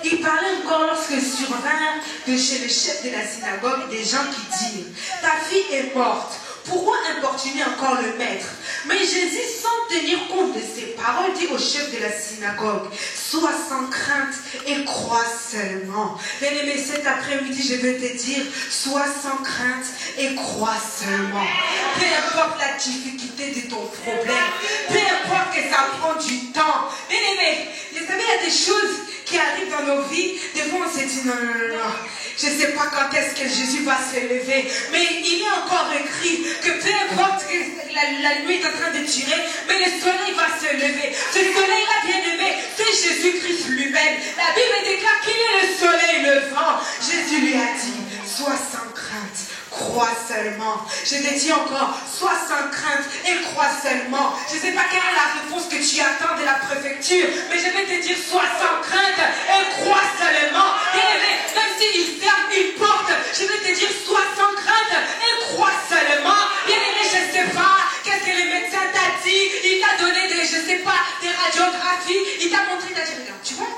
[SPEAKER 1] Il parlait encore lorsque survinrent de chez le chef de la synagogue des gens qui dirent: ta fille est morte, pourquoi importuner encore le maître? Mais Jésus, sans tenir compte de ces paroles, dit au chef de la synagogue: sois sans crainte et crois seulement. Bien-aimé, cet après-midi, je veux te dire: sois sans crainte et crois seulement. Peu importe la difficulté de ton problème, peu importe que ça prend du temps. Bien-aimé, vous savez, il y a des choses qui arrivent dans nos vies. Des fois, on se dit: non, non, non, non. Je ne sais pas quand est-ce que Jésus va se lever. Mais il est encore écrit que peu importe que la nuit est en train de tirer, mais le soleil va se lever. Ce soleil-là, bien aimé, c'est Jésus-Christ lui-même. La Bible déclare qu'il est le soleil levant. Jésus lui a dit: sois sans crainte, crois seulement. Je te dis encore: sois sans crainte et crois seulement. Je ne sais pas quelle est la réponse que tu attends de la préfecture, mais je vais te dire: sois sans crainte et crois seulement. Même s'il ferme une porte, je vais te dire: sois sans crainte et crois seulement. Bien aimé, je ne sais pas qu'est-ce que le médecin t'a dit. Il t'a donné des, je ne sais pas, des radiographies. Il t'a montré, il t'a dit: regarde, tu vois,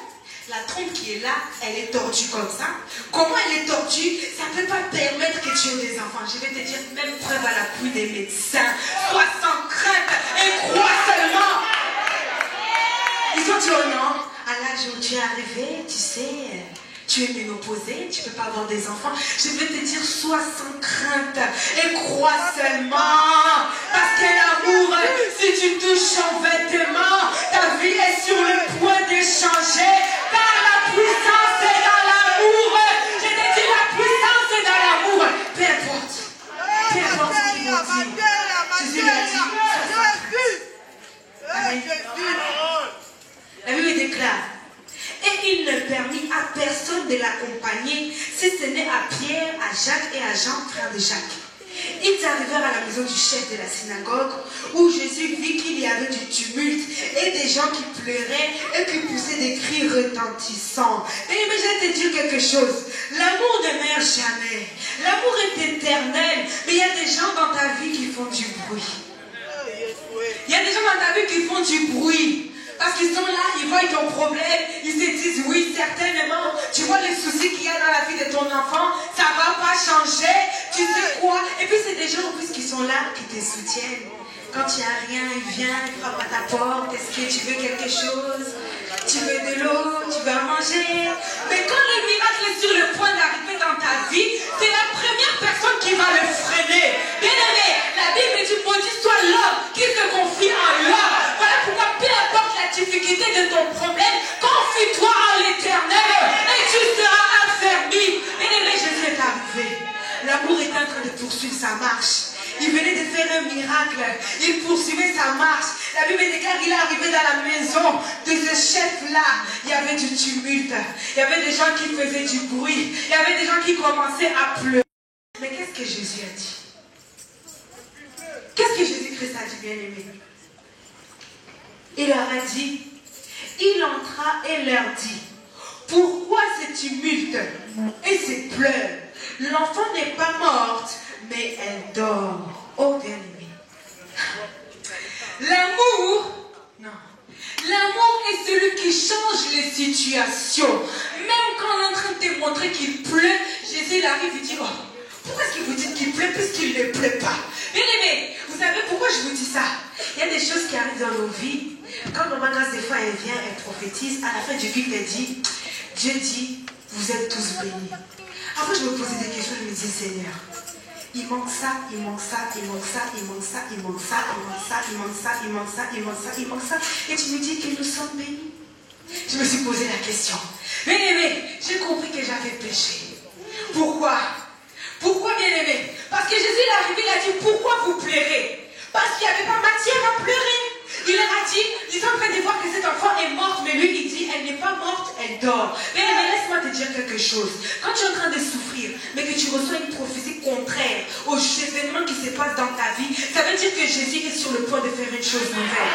[SPEAKER 1] la trompe qui est là, elle est tordue comme ça. Comment elle est tordue? Ça ne peut pas permettre que tu aies des enfants. Je vais te dire, même preuve à l'appui des médecins. Sois sans crainte et crois seulement. Ils ont dit: oh non, à l'âge où tu es arrivé, tu sais, tu es ménopausée, tu ne peux pas avoir des enfants. Je vais te dire: sois sans crainte et crois seulement. Parce que l'amour, si tu touches son vêtement, ta vie est sur le point de changer. Car la puissance est dans l'amour. Je te dis, la puissance est dans l'amour. Peu importe. Peu importe ce qu'ils vont dire. Jésus lui a dit: sois sans crainte. Amen. La Bible déclare: et il ne permit à personne de l'accompagner, si ce n'est à Pierre, à Jacques et à Jean, frère de Jacques. Ils arrivèrent à la maison du chef de la synagogue, où Jésus vit qu'il y avait du tumulte et des gens qui pleuraient et qui poussaient des cris retentissants. Mais je vais te dire quelque chose: l'amour ne meurt jamais. L'amour est éternel. Mais il y a des gens dans ta vie qui font du bruit. Il y a des gens dans ta vie qui font du bruit. Parce qu'ils sont là, ils voient ton problème, ils se disent: oui, certainement, tu vois les soucis qu'il y a dans la vie de ton enfant, ça ne va pas changer, tu sais quoi. Et puis c'est des gens en plus qui sont là, qui te soutiennent. Quand il n'y a rien, il vient, il frappe à ta porte: est-ce que tu veux quelque chose? Tu veux de l'eau? Tu veux à manger? Mais quand le miracle est sur le point d'arriver dans ta vie, c'est la première personne qui va le freiner. Bien aimé, la Bible dit: maudit soit l'homme qui se confie en l'homme. Voilà pourquoi, peu importe la difficulté de ton problème, confie-toi en l'Éternel et tu seras affermi. Bien aimé, Jésus est arrivé. L'amour est en train de poursuivre sa marche. Il venait de faire un miracle. Il poursuivait sa marche. La Bible déclare qu'il est arrivé dans la maison de ce chef-là. Il y avait du tumulte. Il y avait des gens qui faisaient du bruit. Il y avait des gens qui commençaient à pleurer. Mais qu'est-ce que Jésus a dit? Qu'est-ce que Jésus-Christ a dit, bien-aimé? Il leur a dit, il entra et leur dit: pourquoi ce tumulte et ces pleurs? L'enfant n'est pas morte, mais elle dort. Oh bien-aimé, l'amour, non, l'amour est celui qui change les situations. Même quand on est en train de te montrer qu'il pleut, Jésus il arrive et dit: oh, pourquoi est-ce que vous dites qu'il pleut puisqu'il ne pleut pas? Bien-aimé, vous savez pourquoi je vous dis ça? Il y a des choses qui arrivent dans nos vies. Quand Maman Grâce, des fois, elle vient, elle prophétise, à la fin du culte, elle dit: Dieu dit, vous êtes tous bénis. Après, je me posais des questions, je me disais: Seigneur, il manque ça, il manque ça, il manque ça, il manque ça, il manque ça, il manque ça, il manque ça, il manque ça, il manque ça, il manque ça. Et tu me dis que nous sommes bénis. Je me suis posé la question. Mais j'ai compris que j'avais péché. Pourquoi? Pourquoi, bien-aimé? Parce que Jésus est arrivé, il a dit: pourquoi vous pleurez? Parce qu'il n'y avait pas matière à pleurer. Il leur a dit, ils sont en train de voir que cet enfant est morte, mais lui il dit: elle n'est pas morte, elle dort. Mais laisse-moi te dire quelque chose. Quand tu es en train de souffrir, mais que tu reçois une prophétie contraire aux événements qui se passent dans ta vie, ça veut dire que Jésus est sur le point de faire une chose nouvelle.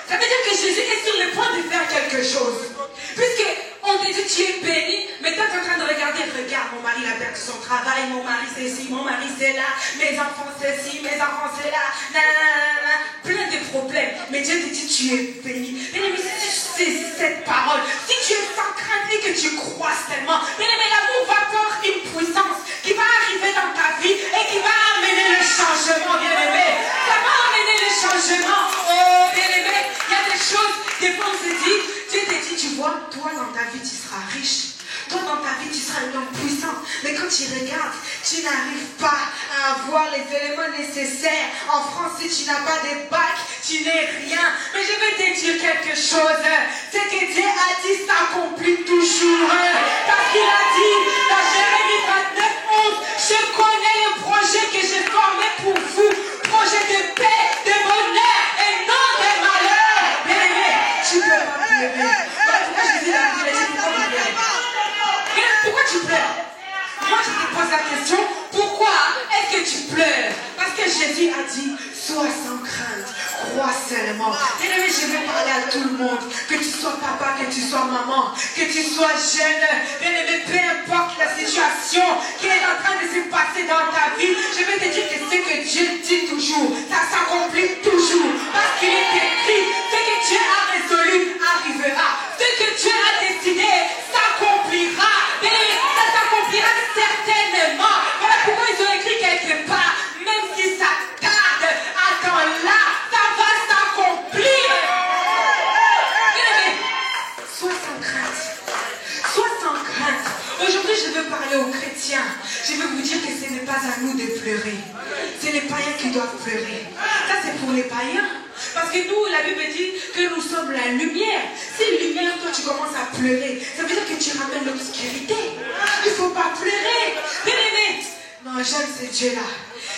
[SPEAKER 1] Ça veut dire que Jésus est sur le point de faire quelque chose. Puisque on te dit: tu es béni, mais toi tu es en train de regarder regarde, mon mari a perdu son travail, mon mari c'est ci, mon mari c'est là, mes enfants c'est ci, mes enfants c'est là, nanana, plein de problèmes. Mais Dieu te dit, tu es béni. Bien-aimé, si tu sais cette parole, si tu es sans crainte et que tu crois seulement, bien-aimé, l'amour va avoir une puissance qui va arriver dans ta vie et qui va amener le changement, bien-aimé. Ça va amener le changement. Oh, bien-aimé, il y a des choses, des fois on se dit, Dieu te dit, tu vois, toi dans ta vie tu seras riche. Toi dans ta vie tu seras un homme puissant. Mais quand tu regardes, tu n'arrives pas à avoir les éléments nécessaires. En France, si tu n'as pas de bac, tu n'es rien. Mais je vais te dire quelque chose. C'est que Dieu a dit s'accomplit toujours. Parce qu'il a dit dans Jérémie 29, 11, je connais le projet que j'ai formé pour vous. Projet de paix, de bonheur et non de malheur. Bien-aimé, tu ne peux pas pleurer. Pourquoi je dis la vérité? Pourquoi tu pleures? Moi je te pose la question, pourquoi est-ce que tu pleures? Parce que Jésus a dit, sois sans crainte, crois seulement. Bien-aimé, je vais parler à tout le monde, que tu sois papa, que tu sois maman, que tu sois jeune, bien-aimé, peu importe la situation qui est en train de se passer dans ta vie, je vais te dire que ce que Dieu dit toujours, ça s'accomplit toujours, parce qu'il est écrit, ce que Dieu a résolu arrivera, ce que Dieu a décidé s'accomplira. Ça s'accomplira certainement. Voilà pourquoi ils ont écrit quelque part, même si ça tarde, attends-là, ça va s'accomplir. Sois sans crainte. Sois sans crainte. Aujourd'hui, je veux parler aux chrétiens. Je veux vous dire que ce n'est pas à nous de pleurer. C'est les païens qui doivent pleurer. Ça, c'est pour les païens. Parce que nous, la Bible dit que nous sommes la lumière. Si lumière, toi, tu commences à pleurer, ça veut dire que tu ramènes l'obscurité. Il ne faut pas pleurer. Bien-aimé. Non, j'aime ce Dieu-là.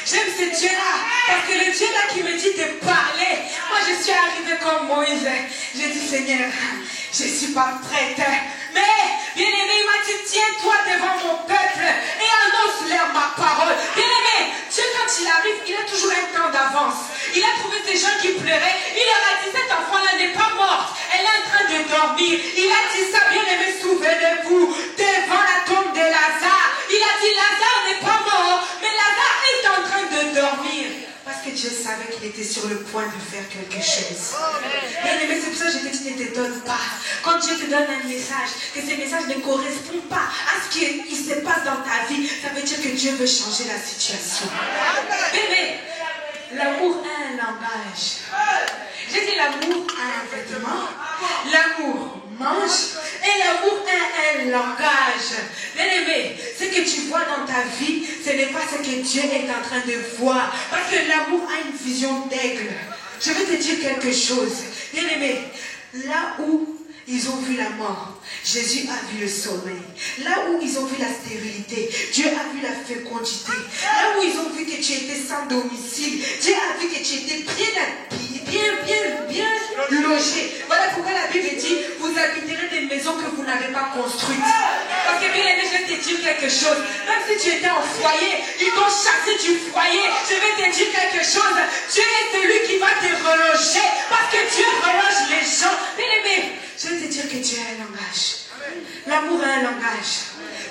[SPEAKER 1] J'aime ce Dieu-là. Parce que le Dieu-là qui me dit de parler. Moi, je suis arrivée comme Moïse. J'ai dit, Seigneur, je ne suis pas prête. Mais, bien-aimé, il m'a dit, tiens-toi devant mon peuple et annonce-leur ma parole. Bien-aimé, Dieu, quand il arrive, il a toujours un temps d'avance. Il a trouvé ces gens qui pleuraient. Il leur a dit, cet enfant-là n'est pas morte. Elle est en train de dormir. Il a dit ça, bien-aimé, souvenez-vous, devant la tombe de Lazare. Il a dit, Lazare n'est pas mort, mais Lazare est en train de dormir. Parce que Dieu savait qu'il était sur le point de faire quelque chose. Bien-aimé, c'est pour ça que je te dis, ne t'étonne pas. Quand Dieu te donne un message, que ce message ne correspond pas à ce qui se passe dans ta vie, ça veut dire que Dieu veut changer la situation. Bébé, l'amour a un langage. J'ai dit l'amour a un vêtement, l'amour mange et l'amour a un langage. Bien-aimé, ce que tu vois dans ta vie, ce n'est pas ce que Dieu est en train de voir. Parce que l'amour a une vision d'aigle. Je vais te dire quelque chose. Bien-aimé, là où ils ont vu la mort, Jésus a vu le sommeil. Là où ils ont vu la stérilité, Dieu a vu la fécondité. Là où ils ont vu que tu étais sans domicile, Dieu a vu que tu étais bien logé. Voilà pourquoi la Bible dit, vous habiterez des maisons que vous n'avez pas construites. Parce que bien aimé, je vais te dire quelque chose. Même si tu étais en foyer, ils t'ont chassé du foyer. Je vais te dire quelque chose. Dieu est celui qui va te reloger. Parce que Dieu reloge les gens. Bien aimé, je vais te dire que Dieu a un langage. L'amour a un langage.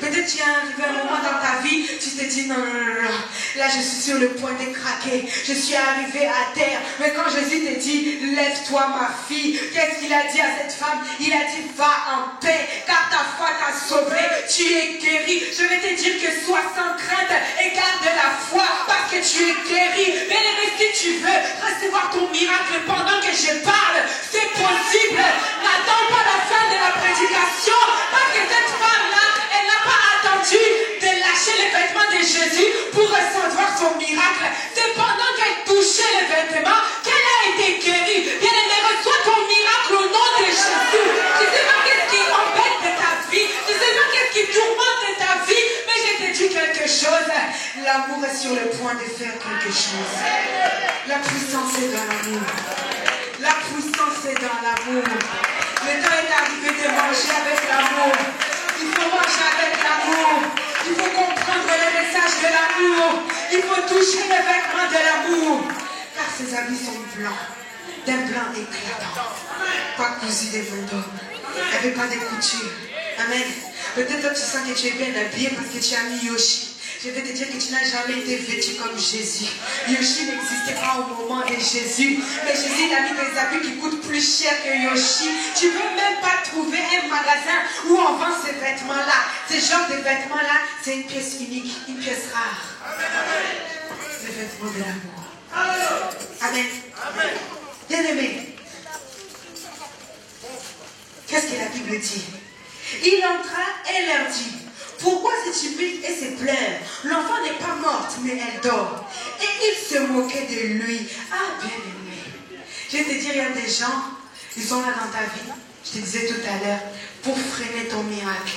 [SPEAKER 1] Peut-être tu es arrivé un moment dans ta vie, tu te dis non. Là je suis sur le point de craquer. Je suis arrivé à terre. Mais quand Jésus te dit, lève-toi ma fille, qu'est-ce qu'il a dit à cette femme? Il a dit, va en paix, car ta foi t'a sauvé, tu es guéri. Je vais te dire que sois sans crainte et garde la foi, parce que tu es guéri. Mais si tu veux recevoir ton miracle pendant que je parle, c'est possible. N'attends pas la fin de la prédication, parce que cette femme-là, elle n'a pas attendu de lâcher les vêtements de Jésus pour recevoir son miracle. C'est pendant qu'elle touchait les vêtements qu'elle a été guérie. Bien aimée, reçois ton miracle au nom de Jésus. Je ne sais pas qu'est-ce qui embête de ta vie. Je ne sais pas qu'est-ce qui tourmente de ta vie. Mais je te dis quelque chose. L'amour est sur le point de faire quelque chose. La puissance est dans l'amour. La puissance est dans l'amour. Le temps est arrivé de manger avec l'amour. Il faut manger avec l'amour. Il faut comprendre le message de l'amour. Il faut toucher les vêtements de l'amour. Car ses habits sont blancs. D'un blanc éclatant. Pas cousu des vendômes. Il n'y avait pas de couture. Amen. Peut-être toi tu sens que tu es bien habillé parce que tu as mis Yoshi. Je vais te dire que tu n'as jamais été vêtu comme Jésus. Yoshi n'existait pas au moment de Jésus. Mais Jésus a mis des habits qui coûtent plus cher que Yoshi. Tu ne peux même pas trouver un magasin où on vend ces vêtements-là. Ce genre de vêtements-là, c'est une pièce unique, une pièce rare. Le vêtement de l'amour. Amen. Bien-aimé. Qu'est-ce que la Bible dit? Il entra et leur dit: pourquoi se tumulte et se pleure? L'enfant n'est pas morte, mais elle dort. Et il se moquait de lui. Ah, bien aimé. Je vais te dire, il y a des gens, ils sont là dans ta vie, je te disais tout à l'heure, pour freiner ton miracle.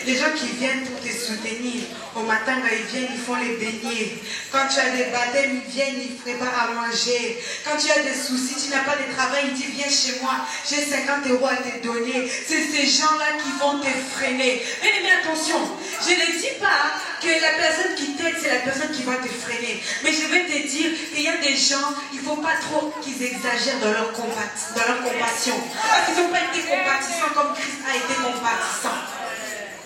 [SPEAKER 1] Les gens qui viennent pour te soutenir, au matin quand ils viennent, ils font les beignets. Quand tu as des baptêmes, ils viennent, ils préparent à manger. Quand tu as des soucis, tu n'as pas de travail, ils disent viens chez moi, j'ai 50 € à te donner. C'est ces gens-là qui vont te freiner. Mais attention, je ne dis pas que la personne qui t'aide, c'est la personne qui va te freiner. Mais je vais te dire qu'il y a des gens, il ne faut pas trop qu'ils exagèrent dans leur compassion. Parce qu'ils n'ont pas été compatissants comme Christ a été compatissant.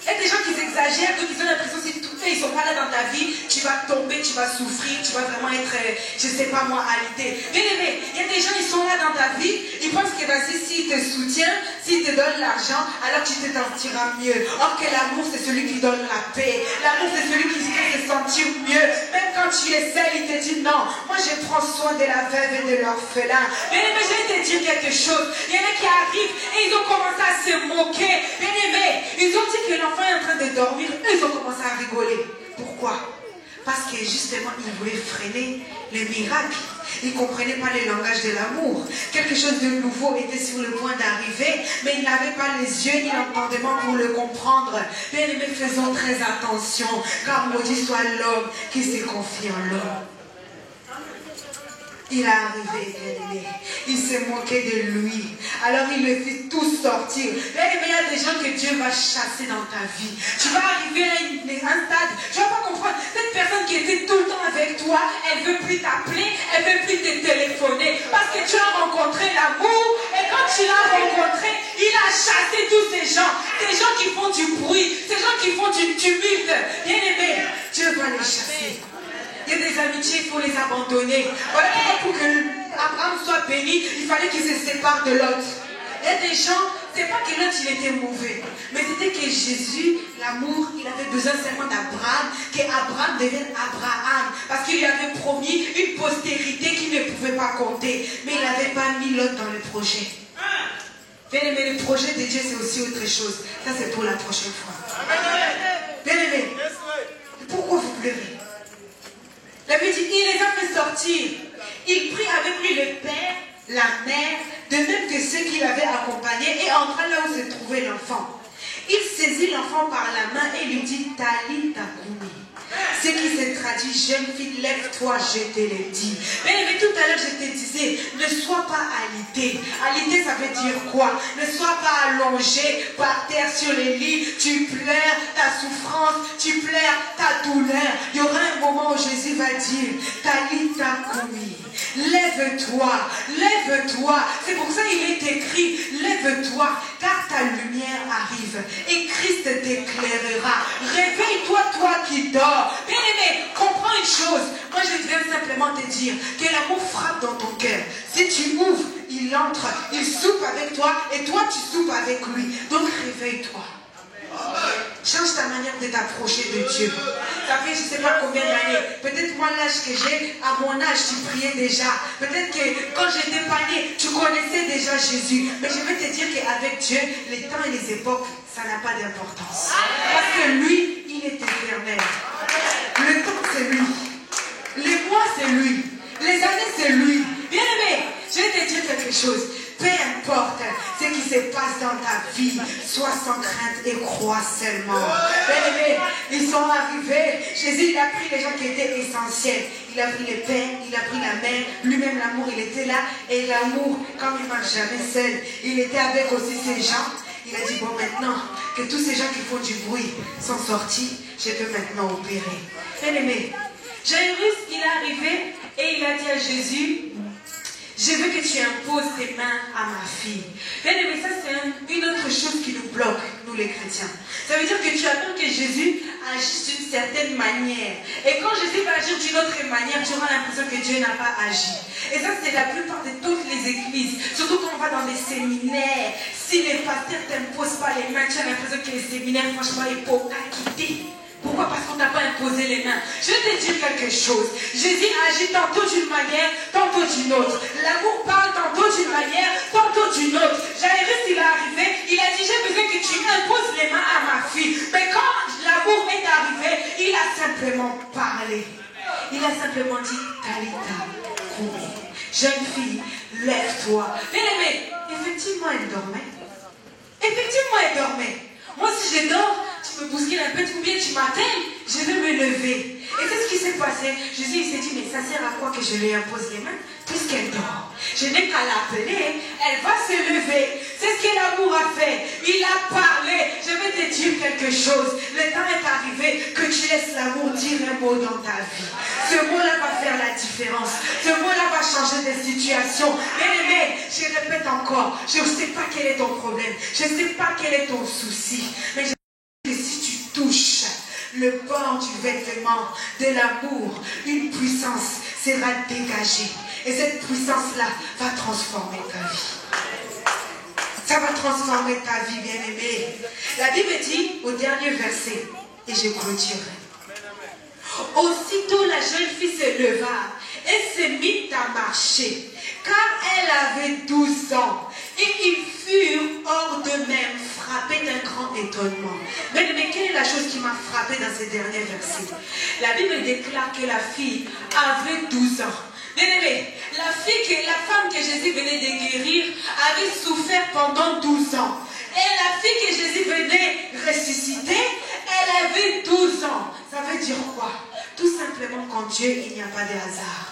[SPEAKER 1] Il y a des gens qui exagèrent, qui ont l'impression que si tout fait, ils ne sont pas là dans ta vie, tu vas tomber, tu vas souffrir, tu vas vraiment être, je ne sais pas moi, alité. Bien aimé, il y a des gens, ils sont là dans ta vie, ils pensent que s'ils te soutiennent, s'ils te donnent l'argent, alors tu te sentiras mieux. Or que l'amour, c'est celui qui donne la paix. L'amour, c'est celui qui fait te sentir mieux. Même quand tu es seul, il te dit non, moi je prends soin de la veuve et de l'orphelin. Bien aimé, je vais te dire quelque chose. Il y en a qui arrivent et ils ont commencé à se moquer. Bien aimé, ils ont dit que l'enfant est en train de dormir, eux ils ont commencé à rigoler. Pourquoi? Parce que justement ils voulaient freiner les miracles. Ils ne comprenaient pas le langage de l'amour. Quelque chose de nouveau était sur le point d'arriver, mais ils n'avaient pas les yeux ni l'entendement pour le comprendre. Bien aimés, faisons très attention, car maudit soit l'homme qui se confie en l'homme. Il est arrivé, bien-aimé. Il s'est moqué de lui. Alors il le fit tout sortir. Bien-aimé, il y a des gens que Dieu va chasser dans ta vie. Tu vas arriver à un stade. Tu ne vas pas comprendre. Cette personne qui était tout le temps avec toi, elle ne veut plus t'appeler, elle ne veut plus te téléphoner. Parce que tu as rencontré l'amour. Et quand tu l'as rencontré, il a chassé tous ces gens. Ces gens qui font du bruit. Ces gens qui font du tumulte. Bien-aimé, Dieu va les chasser. Il y a des amitiés, il faut les abandonner. Voilà pourquoi pour que Abraham soit béni, il fallait qu'il se sépare de l'autre. Il y a des gens, c'est pas que l'autre il était mauvais, mais c'était que Jésus, l'amour, il avait besoin seulement d'Abraham, qu'Abraham devienne Abraham, parce qu'il lui avait promis une postérité qu'il ne pouvait pas compter, mais il n'avait pas mis l'autre dans le projet. Bien aimé, le projet de Dieu c'est aussi autre chose. Ça c'est pour la prochaine fois. Bien aimé, pourquoi vous pleurez? La Bible dit, il les a fait sortir. Il prit avec lui le père, la mère, de même que ceux qui l'avaient accompagné, et entra là où se trouvait l'enfant. Il saisit l'enfant par la main et lui dit, Talitha koumi. Ce qui se traduit, jeune fille, lève-toi, je te l'ai dit. Mais tout à l'heure, je te disais, ne sois pas alité. Alité, ça veut dire quoi? Ne sois pas allongé par terre sur les lits. Tu pleures ta souffrance, tu pleures ta douleur. Il y aura un moment où Jésus va dire, Talitha koumi. Lève-toi, lève-toi. C'est pour ça qu'il est écrit, lève-toi, car ta lumière arrive et Christ t'éclairera. Réveille-toi, toi qui dors. Bien aimé, comprends une chose. Moi, je viens simplement te dire que l'amour frappe dans ton cœur. Si tu ouvres, il entre, il soupe avec toi et toi, tu soupes avec lui. Donc, réveille-toi. Change ta manière de t'approcher de Dieu. Ça fait je ne sais pas combien d'années. Peut-être moi l'âge que j'ai, à mon âge tu priais déjà. Peut-être que quand j'étais pas né, tu connaissais déjà Jésus. Mais je vais te dire qu'avec Dieu, les temps et les époques, ça n'a pas d'importance. Parce que lui, il est éternel. Le temps c'est lui. Les mois c'est lui. Les années c'est lui. Bien aimé, je vais te dire quelque chose. Peu importe ce qui se passe dans ta vie, sois sans crainte et crois seulement. Bien aimé, ils sont arrivés. Jésus, il a pris les gens qui étaient essentiels. Il a pris les pères, il a pris la mère. Lui-même, l'amour, il était là. Et l'amour, comme il ne marche jamais seul, il était avec aussi ces gens. Il a dit, bon, maintenant que tous ces gens qui font du bruit sont sortis, je peux maintenant opérer. Bien aimé, Jairus, il est arrivé et il a dit à Jésus, Je veux que tu imposes tes mains à ma fille. Bien aimé, ça c'est une autre chose qui nous bloque, nous les chrétiens. Ça veut dire que tu attends que Jésus agisse d'une certaine manière. Et quand Jésus va agir d'une autre manière, tu auras l'impression que Dieu n'a pas agi. Et ça c'est la plupart de toutes les églises. Surtout quand on va dans des séminaires. Si les pasteurs ne t'imposent pas les mains, tu as l'impression que les séminaires, franchement, ils peuvent quitter. Pourquoi? Parce qu'on ne t'a pas imposé les mains. Je vais te dire quelque chose. Jésus agit tantôt d'une manière, tantôt d'une autre. L'amour parle tantôt d'une manière, tantôt d'une autre. Jairus, il est arrivé, il a dit, j'ai besoin que tu imposes les mains à ma fille. Mais quand l'amour est arrivé, il a simplement parlé. Il a simplement dit, Talita, Koumi. Jeune fille, lève-toi. Bien aimé, effectivement, elle dormait. Effectivement, elle dormait. Moi, si je dors, tu me bouscules un peu, ou bien tu m'appelles, je vais me lever. Et c'est ce qui s'est passé. Jésus, il s'est dit, mais ça sert à quoi que je lui impose les mains puisqu'elle dort? Je n'ai qu'à l'appeler, elle va se lever. C'est ce que l'amour a fait. Il a parlé. Je vais te dire quelque chose. Le temps est arrivé que tu laisses l'amour dire un mot dans ta vie. Ce mot-là va faire la différence. Ce mot-là va changer des situations. Bien aimé, je répète encore, je ne sais pas quel est ton problème. Je ne sais pas quel est ton souci. Mais je sais que si tu touches le bord du vêtement de l'amour, une puissance sera dégagée. Et cette puissance-là va transformer ta vie. Ça va transformer ta vie, bien-aimée. La Bible dit au dernier verset, et je clôturerai. Aussitôt la jeune fille se leva et se mit à marcher, car elle avait 12 ans. Et ils furent hors d'eux-mêmes, frappés d'un grand étonnement. Mais quelle est la chose qui m'a frappé dans ces derniers versets? La Bible déclare que la fille avait 12 ans. Bien aimé, la femme que Jésus venait de guérir avait souffert pendant 12 ans. Et la fille que Jésus venait ressusciter, elle avait 12 ans. Ça veut dire quoi? Tout simplement qu'en Dieu, il n'y a pas de hasard.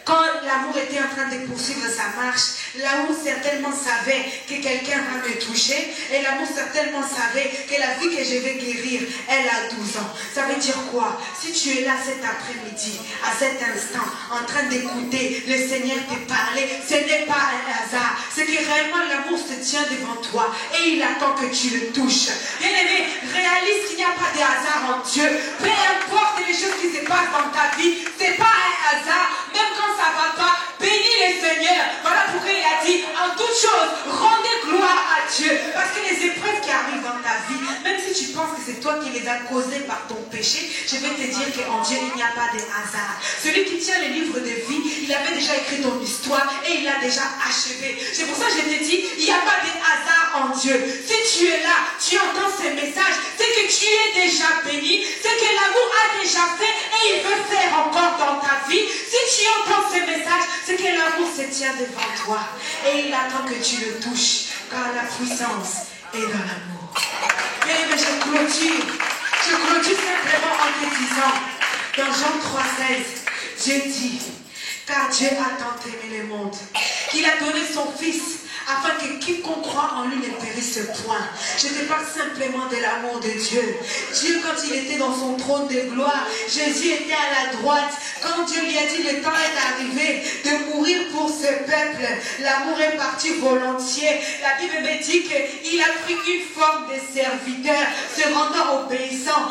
[SPEAKER 1] Quand l'amour était en train de poursuivre sa marche, l'amour certainement savait que quelqu'un va me toucher. Et l'amour certainement savait que la fille que je vais guérir, elle a 12 ans. Ça veut dire quoi? Si tu es là cet après-midi, à cet instant, en train d'écouter le Seigneur te parler, ce n'est pas un hasard. C'est que réellement l'amour se tient devant toi et il attend que tu le touches. Bien-aimé, réalise qu'il n'y a pas de hasard en Dieu. Peu importe les choses qui se passent dans ta vie, ce n'est pas un hasard. Même quand ça ne va pas, bénis le Seigneur. Voilà pourquoi il a dit, en toute chose, rendez gloire à Dieu. Parce que les épreuves qui arrivent dans ta vie, même si tu penses que c'est toi qui les as causées par ton péché, je vais te dire qu'en Dieu, il n'y a pas de hasard. Celui qui tient le livre de vie, il avait déjà écrit ton histoire et il l'a déjà achevé. C'est pour ça que je te dis, il n'y a pas de hasard en Dieu. Si tu es là, tu entends ce message, c'est que tu es déjà béni, c'est que l'amour a déjà fait et il veut faire encore dans ta vie. Si tu entends ce message, c'est que l'amour se tient devant toi et il attend que tu le touches, car la puissance est dans l'amour. Mais je clôture simplement en te disant, dans Jean 3,16, Dieu dit, car Dieu a tant aimé le monde, qu'il a donné son Fils, afin que quiconque croit en lui ne périsse point. Je te parle simplement de l'amour de Dieu. Dieu, quand il était dans son trône de gloire, Jésus était à la droite. Quand Dieu lui a dit le temps est arrivé de mourir pour ce peuple, l'amour est parti volontiers. La Bible me dit qu'il a pris une forme de serviteur, se rendant obéissant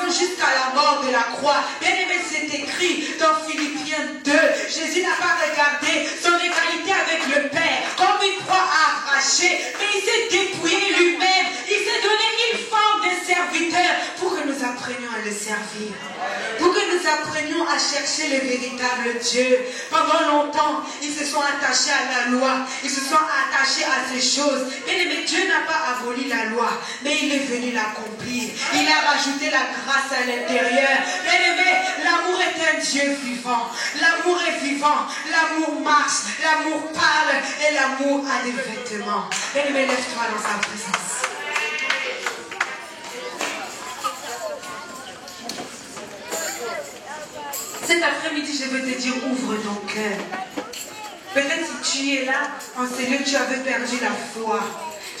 [SPEAKER 1] jusqu'à la mort de la croix. Bien aimé, c'est écrit dans Philippiens 2. Jésus n'a pas regardé son égalité avec le Père comme une croix arrachée, mais il s'est dépouillé lui-même. Il s'est donné une forme de serviteur pour que nous apprenions à le servir, pour que nous apprenions à chercher le véritable Dieu. Pendant longtemps, ils se sont attachés à la loi, ils se sont attachés à ces choses. Mais Dieu n'a pas aboli la loi, mais il est venu l'accomplir. Il a rajouté la grâce à l'intérieur. Bien-aimé, l'amour est un Dieu vivant. L'amour est vivant, l'amour marche, l'amour parle et l'amour a des vêtements. Bien-aimé, lève-toi dans sa présence. Cet après-midi, je veux te dire, ouvre ton cœur. Peut-être si tu es là, en Seigneur, tu avais perdu la foi.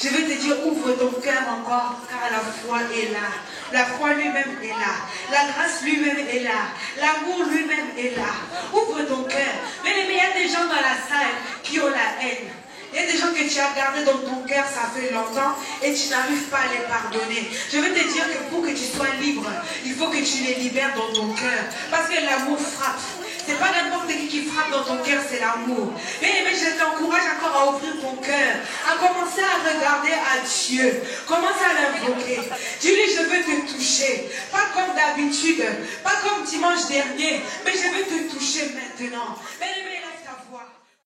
[SPEAKER 1] Je veux te dire, ouvre ton cœur encore, car la foi est là. La foi lui-même est là. La grâce lui-même est là. L'amour lui-même est là. Ouvre ton cœur. Mais il y a des gens dans la salle qui ont la haine. Il y a des gens que tu as gardés dans ton cœur, ça fait longtemps, et tu n'arrives pas à les pardonner. Je veux te dire que pour que tu sois libre, il faut que tu les libères dans ton cœur. Parce que l'amour frappe. C'est pas n'importe qui frappe dans ton cœur, c'est l'amour. Mais je t'encourage encore à ouvrir ton cœur, à commencer à regarder à Dieu. Commence à l'invoquer. Dis-lui, je veux te toucher. Pas comme d'habitude, pas comme dimanche dernier, mais je veux te toucher maintenant. Mais lève ta voix.